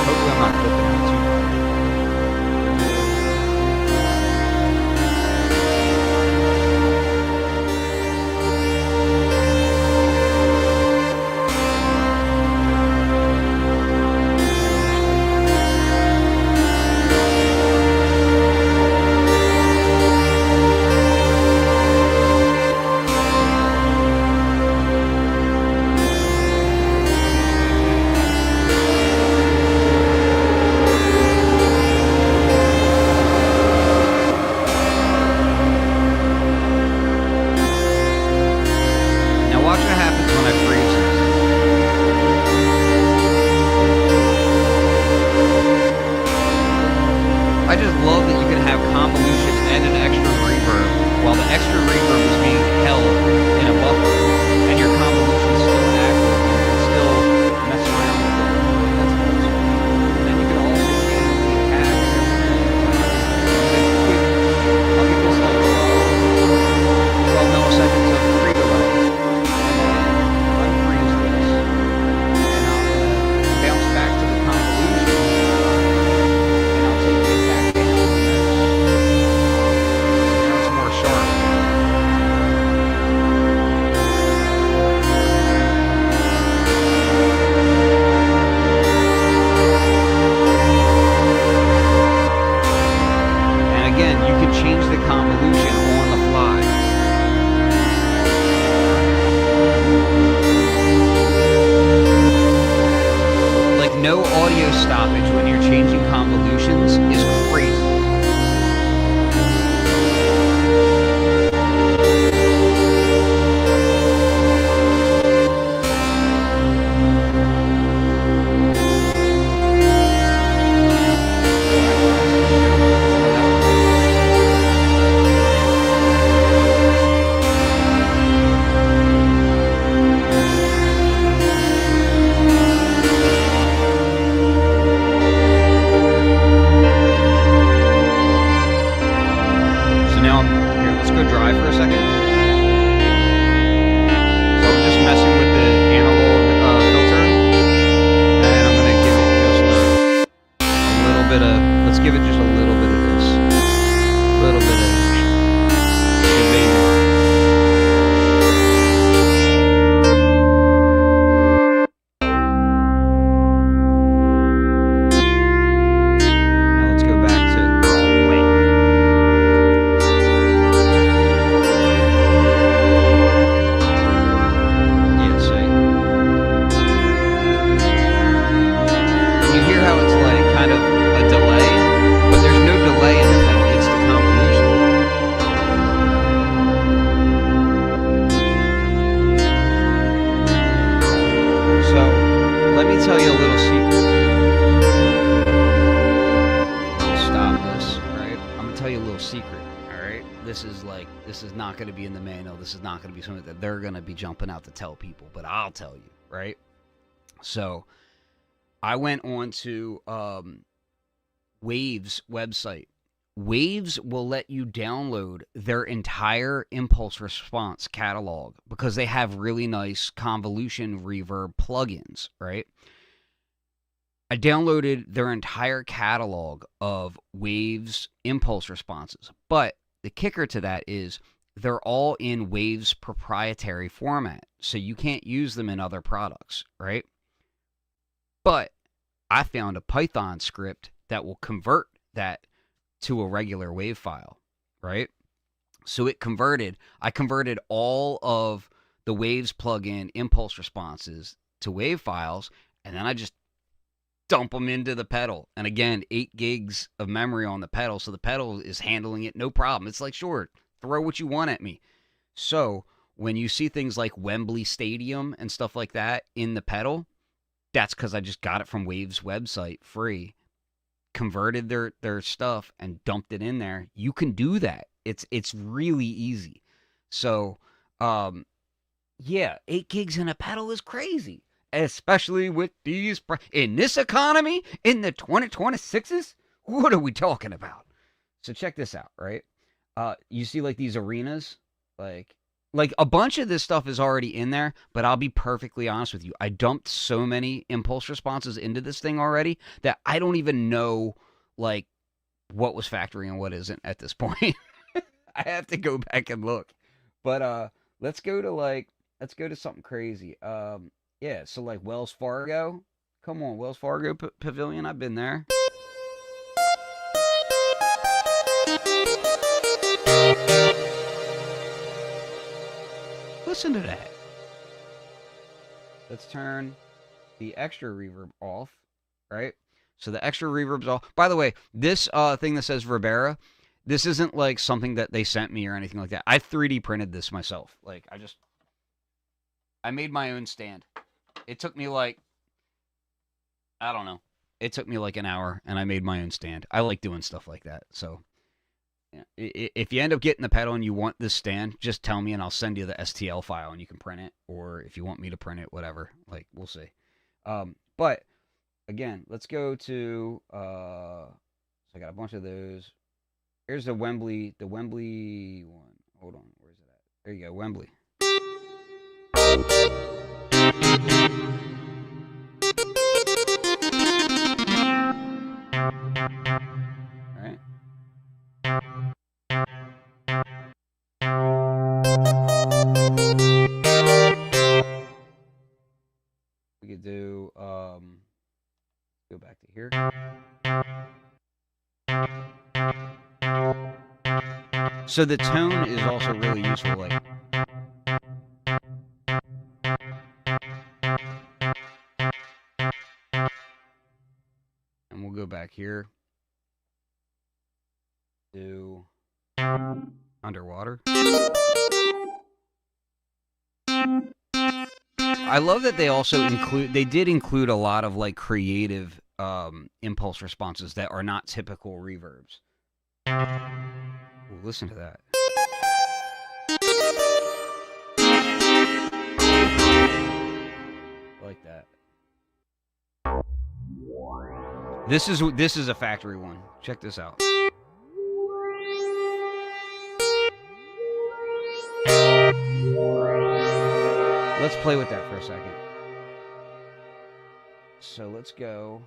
Hopefully I'm not clipping out too much. Watch what happens when I freeze this. I just love that you can have convolution and an extra reverb while the extra reverb is being held in a buffer and your convolution is still active. You can still mess around with it. That's awesome. And then you can also change the attack and everything. I'll give this like 12 milliseconds of free delay. Change the convolution on the fly. Like no audio stoppage when you're changing convolutions is crazy. Dry for a second. So I'm just messing with the analog filter, and I'm gonna give it just like a little bit of. Let's give it just a little bit of this, a little bit of shebang. Now let's go back to wait. Tell you a little secret. Stop this, right? I'm gonna tell you a little secret, all right? This is not gonna be in the manual. This is not gonna be something that they're gonna be jumping out to tell people, but I'll tell you, right? So I went on to Wave's website. Waves will let you download their entire impulse response catalog because they have really nice convolution reverb plugins, right? I downloaded their entire catalog of Waves impulse responses, but the kicker to that is they're all in Waves proprietary format, so you can't use them in other products, right? But I found a Python script that will convert that to a regular wave file, right? So I converted all of the Waves plugin impulse responses to wave files, and then I just dump them into the pedal. And again, 8 gigs of memory on the pedal, so the pedal is handling it no problem. It's like, sure, throw what you want at me. So when you see things like Wembley Stadium and stuff like that in the pedal, that's because I just got it from Wave's website free, converted their stuff and dumped it in there. You can do that. It's really easy. So yeah, 8 gigs in a pedal is crazy. especially with these in this economy in the 2026s. What are we talking about? So check this out, right? You see like these arenas, like a bunch of this stuff is already in there, but I'll be perfectly honest with you. I dumped so many impulse responses into this thing already that I don't even know like what was factoring and what isn't at this point. I have to go back and look. But let's go to something crazy. Yeah, so like Wells Fargo. Come on, Wells Fargo Pavilion. I've been there. Listen to that. Let's turn the extra reverb off, right? So the extra reverb's off. By the way, this thing that says Verbera, this isn't like something that they sent me or anything like that. I 3D printed this myself. Like I made my own stand. It took me like, I don't know. It took me like an hour and I made my own stand. I like doing stuff like that. So yeah. If you end up getting the pedal and you want this stand, just tell me and I'll send you the STL file and you can print it. Or if you want me to print it, whatever. Like, we'll see. But, again, let's go to... so I got a bunch of those. Here's the Wembley one. Hold on. Where's it at? There you go, Wembley. Alright. We could do, go back to here. So the tone is also really useful, like, and we'll go back here to underwater. I love that they also did include a lot of like creative impulse responses that are not typical reverbs. Ooh, listen to that. I like that. This is a factory one. Check this out. Let's play with that for a second. So let's go.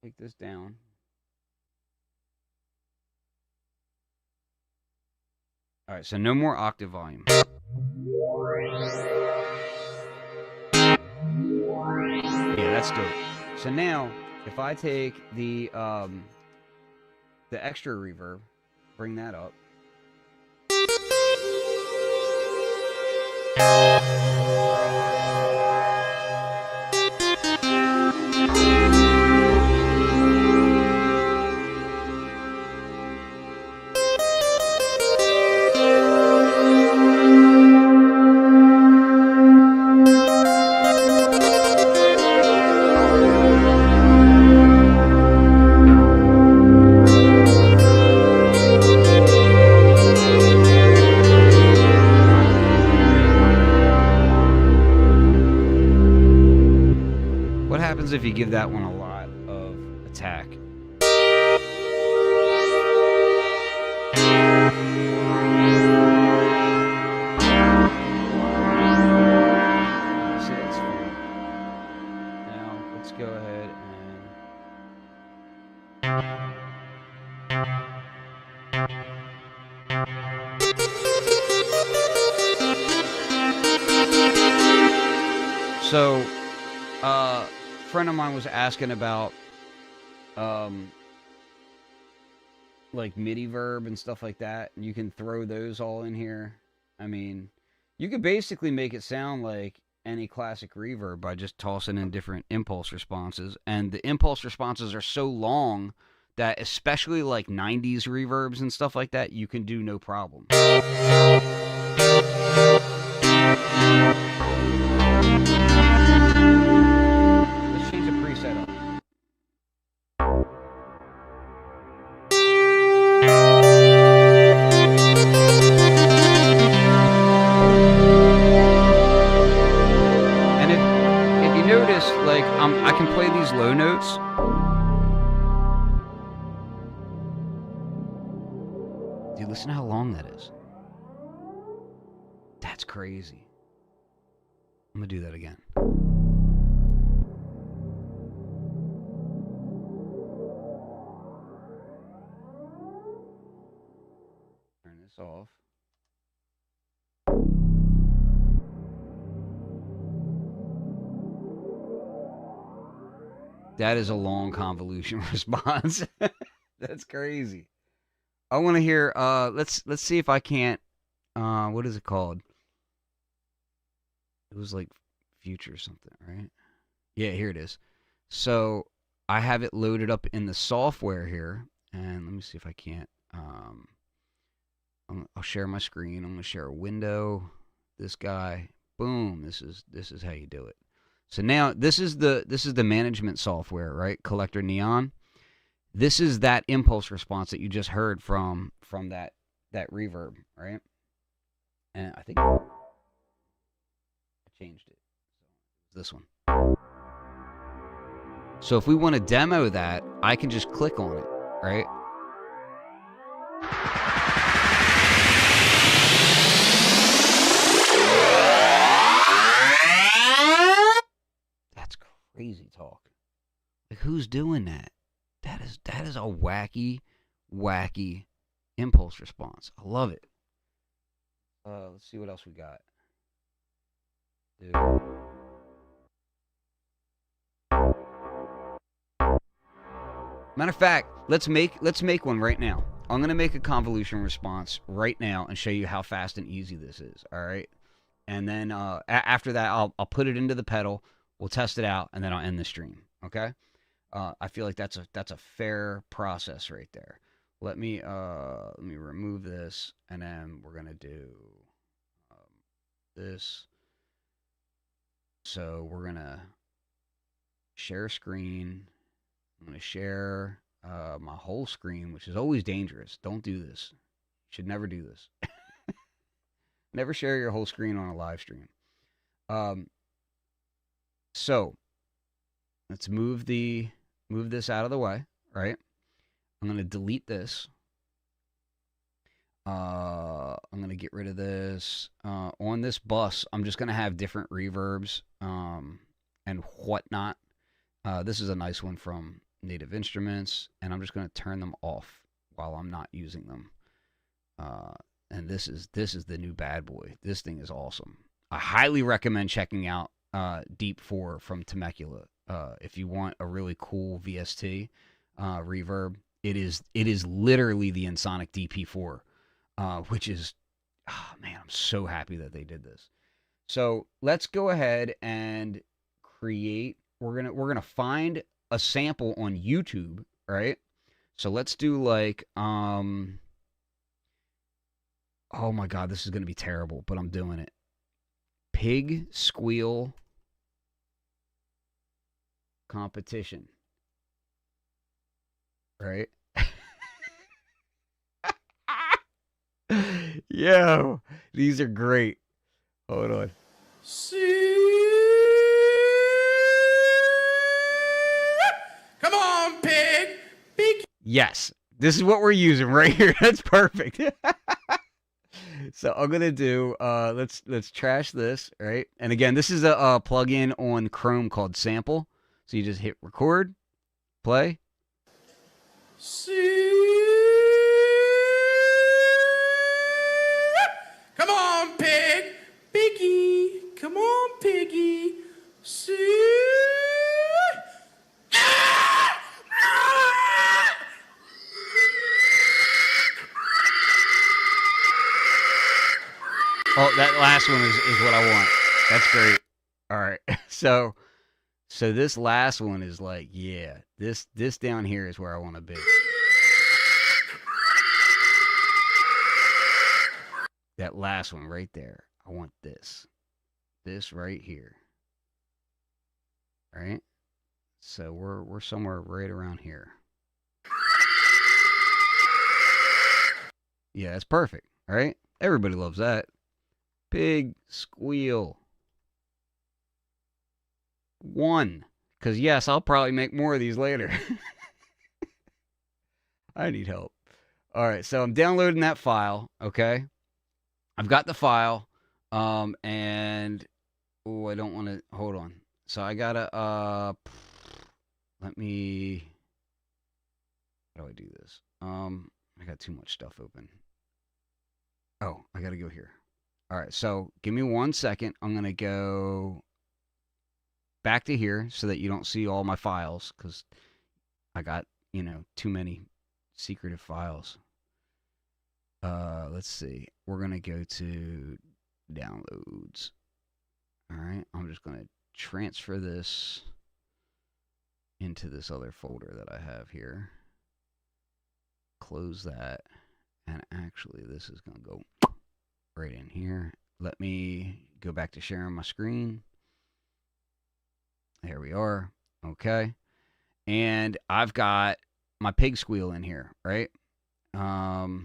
Take this down. All right, so no more octave volume. Yeah, that's dope. So now, if I take the extra reverb, bring that up. If you give that one a lot of attack. So that's fun. Now let's go ahead and so friend of mine was asking about like MIDI verb and stuff like that, and you can throw those all in here. I mean, you could basically make it sound like any classic reverb by just tossing in different impulse responses, and the impulse responses are so long that especially like 90s reverbs and stuff like that, you can do no problem. you notice, like, I can play these low notes. Dude, listen to how long that is. That's crazy. I'm gonna do that again. Turn this off. That is a long convolution response. That's crazy. I want to hear. Let's see if I can't. What is it called? It was like future something, right? Yeah, here it is. So I have it loaded up in the software here, and let me see if I can't. I'll share my screen. I'm gonna share a window. This guy. Boom. This is how you do it. So now this is the management software, right? Collector Neon. This is that impulse response that you just heard from that reverb, right? And I think I changed it. So this one. So if we want to demo that, I can just click on it, right? That's crazy talk. Like, who's doing that? That is a wacky impulse response. I love it. Let's see what else we got. Dude. Matter of fact, let's make one right now. I'm gonna make a convolution response right now and show you how fast and easy this is. All right, and then after that, I'll put it into the pedal. We'll test it out, and then I'll end the stream. Okay. I feel like that's a fair process right there. Let me remove this, and then we're gonna do this. So we're gonna share screen. I'm gonna share my whole screen, which is always dangerous. Don't do this. You should never do this. Never share your whole screen on a live stream. So let's move this out of the way, right? I'm going to delete this. I'm going to get rid of this. On this bus, I'm just going to have different reverbs and whatnot. This is a nice one from Native Instruments, and I'm just going to turn them off while I'm not using them. And this is the new bad boy. This thing is awesome. I highly recommend checking out Deep 4 from Temecula. If you want a really cool VST reverb, it is literally the Ensoniq DP4, which is, oh man, I'm so happy that they did this. So let's go ahead and create. We're gonna find a sample on YouTube, right? So let's do like oh my god, this is gonna be terrible, but I'm doing it. Pig squeal competition, right? Yo, these are great. Hold on. Come on, pig. Pig. Yes, this is what we're using right here. That's perfect. So I'm gonna do. Let's trash this, right? And again, this is a plugin on Chrome called Sample. So you just hit record, play. Come on, pig. Piggy. Come on, piggy. Oh, that last one is what I want. That's great. All right. So this last one is like, yeah, this down here is where I want to be. That last one right there. I want this. This right here. All right? So we're somewhere right around here. Yeah, that's perfect. All right? Everybody loves that. Pig squeal. one. Because, yes, I'll probably make more of these later. I need help. All right, so I'm downloading that file, okay? I've got the file, and, oh, I don't want to, hold on. So I got to, let me, how do I do this? I got too much stuff open. Oh, I got to go here. All right, so give me 1 second. I'm going to go back to here so that you don't see all my files because I got, too many secretive files. Let's see. We're going to go to downloads. All right, I'm just going to transfer this into this other folder that I have here. Close that. And actually, this is going to go right in here. Let me go back to sharing my screen. There we are. Okay. And I've got my pig squeal in here, right? And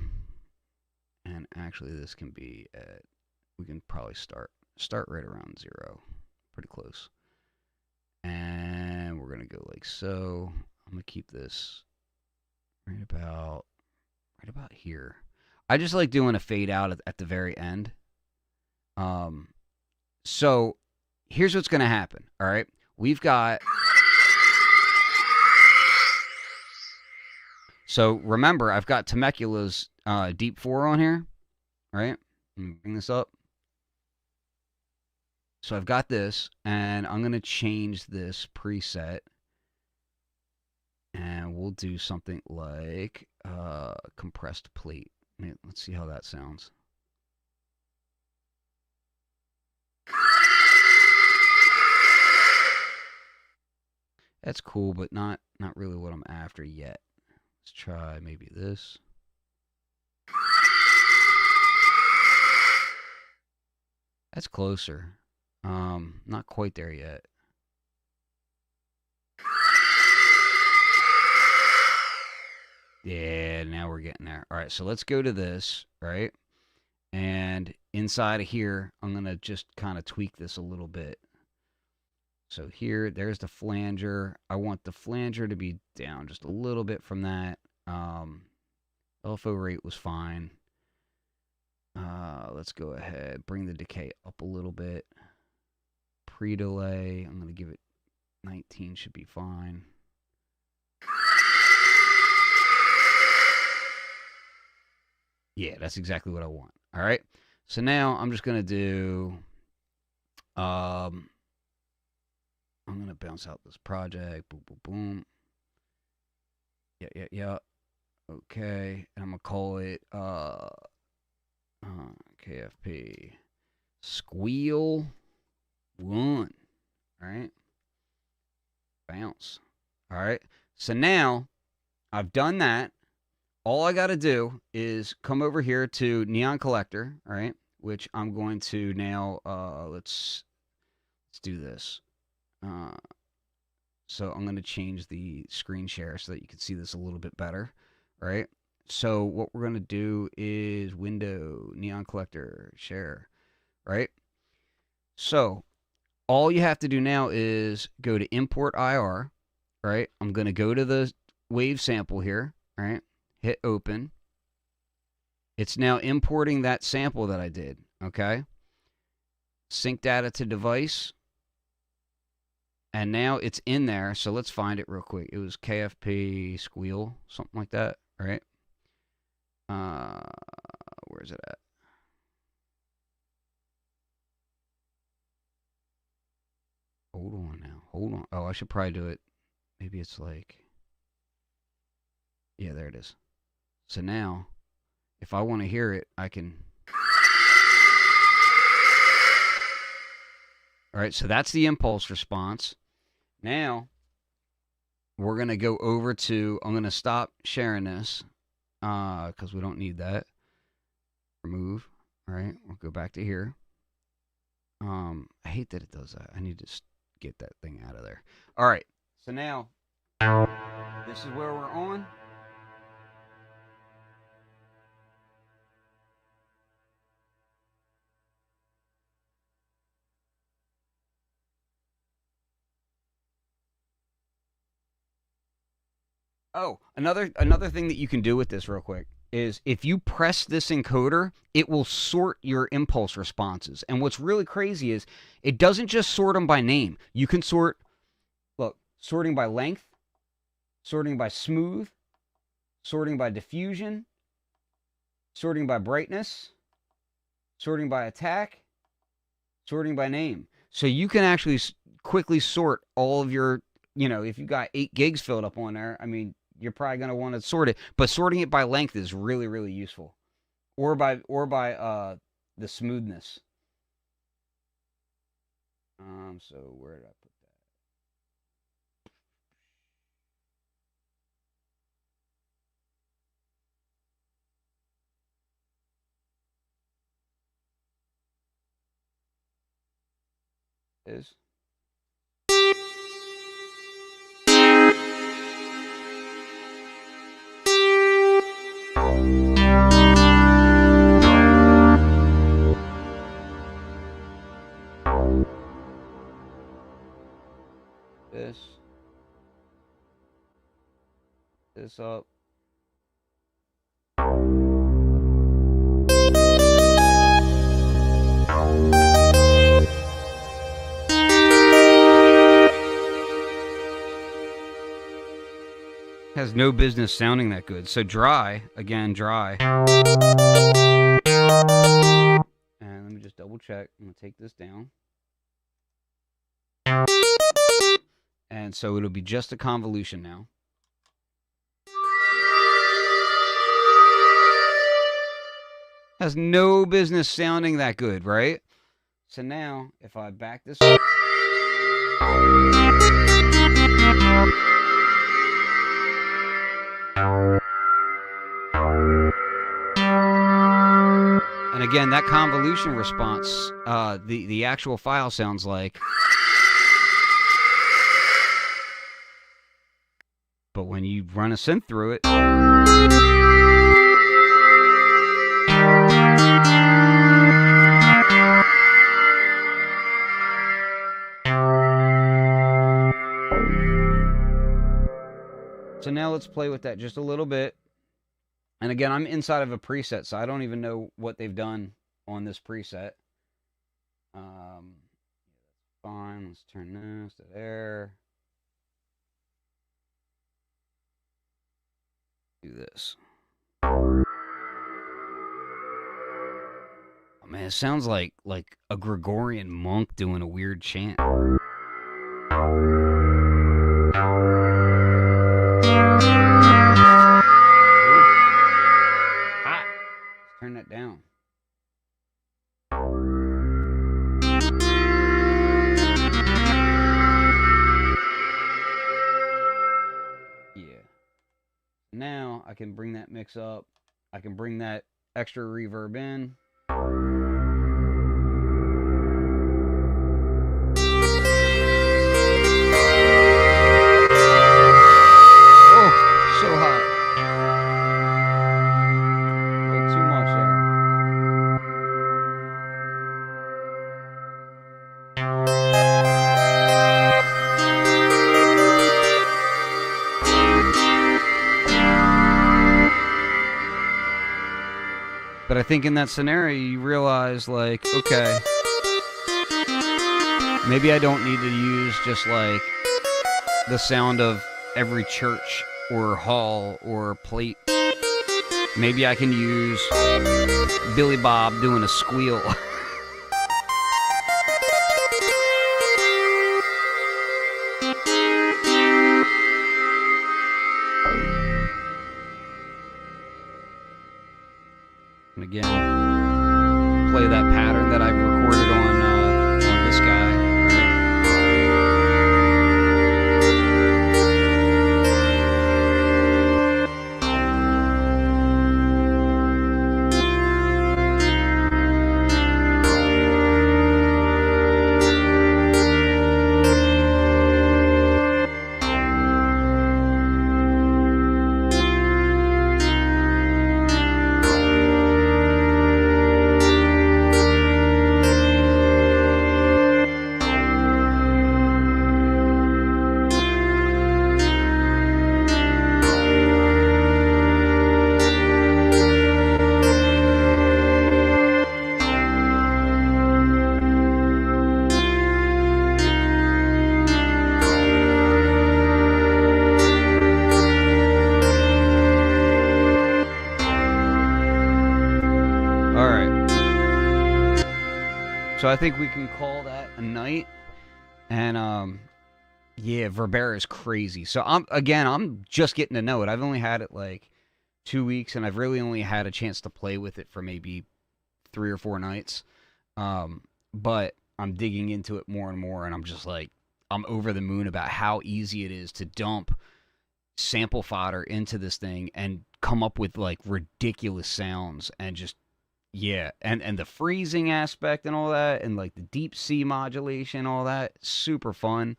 actually this can be at, we can probably start right around 0. Pretty close. And we're going to go like so. I'm going to keep this right about here. I just like doing a fade out at the very end. So here's what's going to happen. All right. We've got, so remember, I've got Temecula's Deep 4 on here. All right. Let me bring this up. So I've got this, and I'm going to change this preset. And we'll do something like compressed plate. Let's see how that sounds. That's cool, but not really what I'm after yet. Let's try maybe this. That's closer. Not quite there yet. Yeah, now we're getting there. All right, so let's go to this, right? And inside of here, I'm going to just kind of tweak this a little bit. So here, there's the flanger. I want the flanger to be down just a little bit from that. LFO rate was fine. Let's go ahead, bring the decay up a little bit. Pre-delay, I'm going to give it 19, should be fine. Yeah, that's exactly what I want. All right. So now I'm just going to do, I'm going to bounce out this project. Boom, boom, boom. Yeah. Okay. And I'm going to call it KFP Squeal 1. All right. Bounce. All right. So now I've done that. All I got to do is come over here to Neon Collector, all right, which I'm going to now, let's do this. So I'm going to change the screen share so that you can see this a little bit better, all right? So what we're going to do is Window, Neon Collector, Share, right? So all you have to do now is go to Import IR, right? I'm going to go to the wave sample here, all right? Hit open. It's now importing that sample that I did, okay? Sync data to device. And now it's in there, so let's find it real quick. It was KFP Squeal, something like that, right? Where's it at? Hold on now. Hold on. Oh, I should probably do it. Maybe it's like... Yeah, there it is. So now, if I want to hear it, I can... All right, so that's the impulse response. Now, we're going to go over to... I'm going to stop sharing this because we don't need that. Remove. All right, we'll go back to here. I hate that it does that. I need to get that thing out of there. All right, so now, this is where we're on. Oh, another thing that you can do with this real quick is if you press this encoder, it will sort your impulse responses. And what's really crazy is it doesn't just sort them by name. You can sorting by length, sorting by smooth, sorting by diffusion, sorting by brightness, sorting by attack, sorting by name. So you can actually quickly sort all of your, if you got 8 gigs filled up on there, I mean, you're probably going to want to sort it, but sorting it by length is really, really useful. Or by the smoothness. So where did I put that? Is this up. Has no business sounding that good. So dry, again, dry. And let me just double check. I'm going to take this down. And so it'll be just a convolution now. Has no business sounding that good, right? So now, if I back this up. And again, that convolution response, the actual file sounds like. But when you run a synth through it. So now let's play with that just a little bit. And again, I'm inside of a preset, so I don't even know what they've done on this preset. Fine, let's turn this to there. Do this. Oh man, it sounds like a Gregorian monk doing a weird chant. Turn that down. Yeah. Now I can bring that mix up. I can bring that extra reverb in. Oh, so hot. But I think in that scenario, you realize, like, okay, maybe I don't need to use just, like, the sound of every church or hall or plate. Maybe I can use Billy Bob doing a squeal. And again, play that pattern that I've recorded on this guy. So I think we can call that a night. And yeah, Verbera is crazy. So I'm just getting to know it. I've only had it like 2 weeks, and I've really only had a chance to play with it for maybe 3 or 4 nights. But I'm digging into it more and more, and I'm just like, I'm over the moon about how easy it is to dump sample fodder into this thing and come up with like ridiculous sounds and just yeah, and the freezing aspect and all that, and like the deep C modulation, all that, super fun.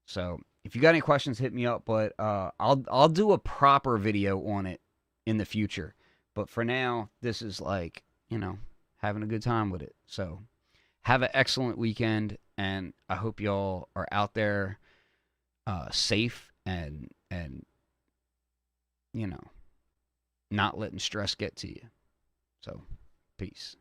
So if you got any questions, hit me up. But I'll do a proper video on it in the future. But for now, this is like, having a good time with it. So have an excellent weekend, and I hope y'all are out there safe and you know not letting stress get to you. So peace.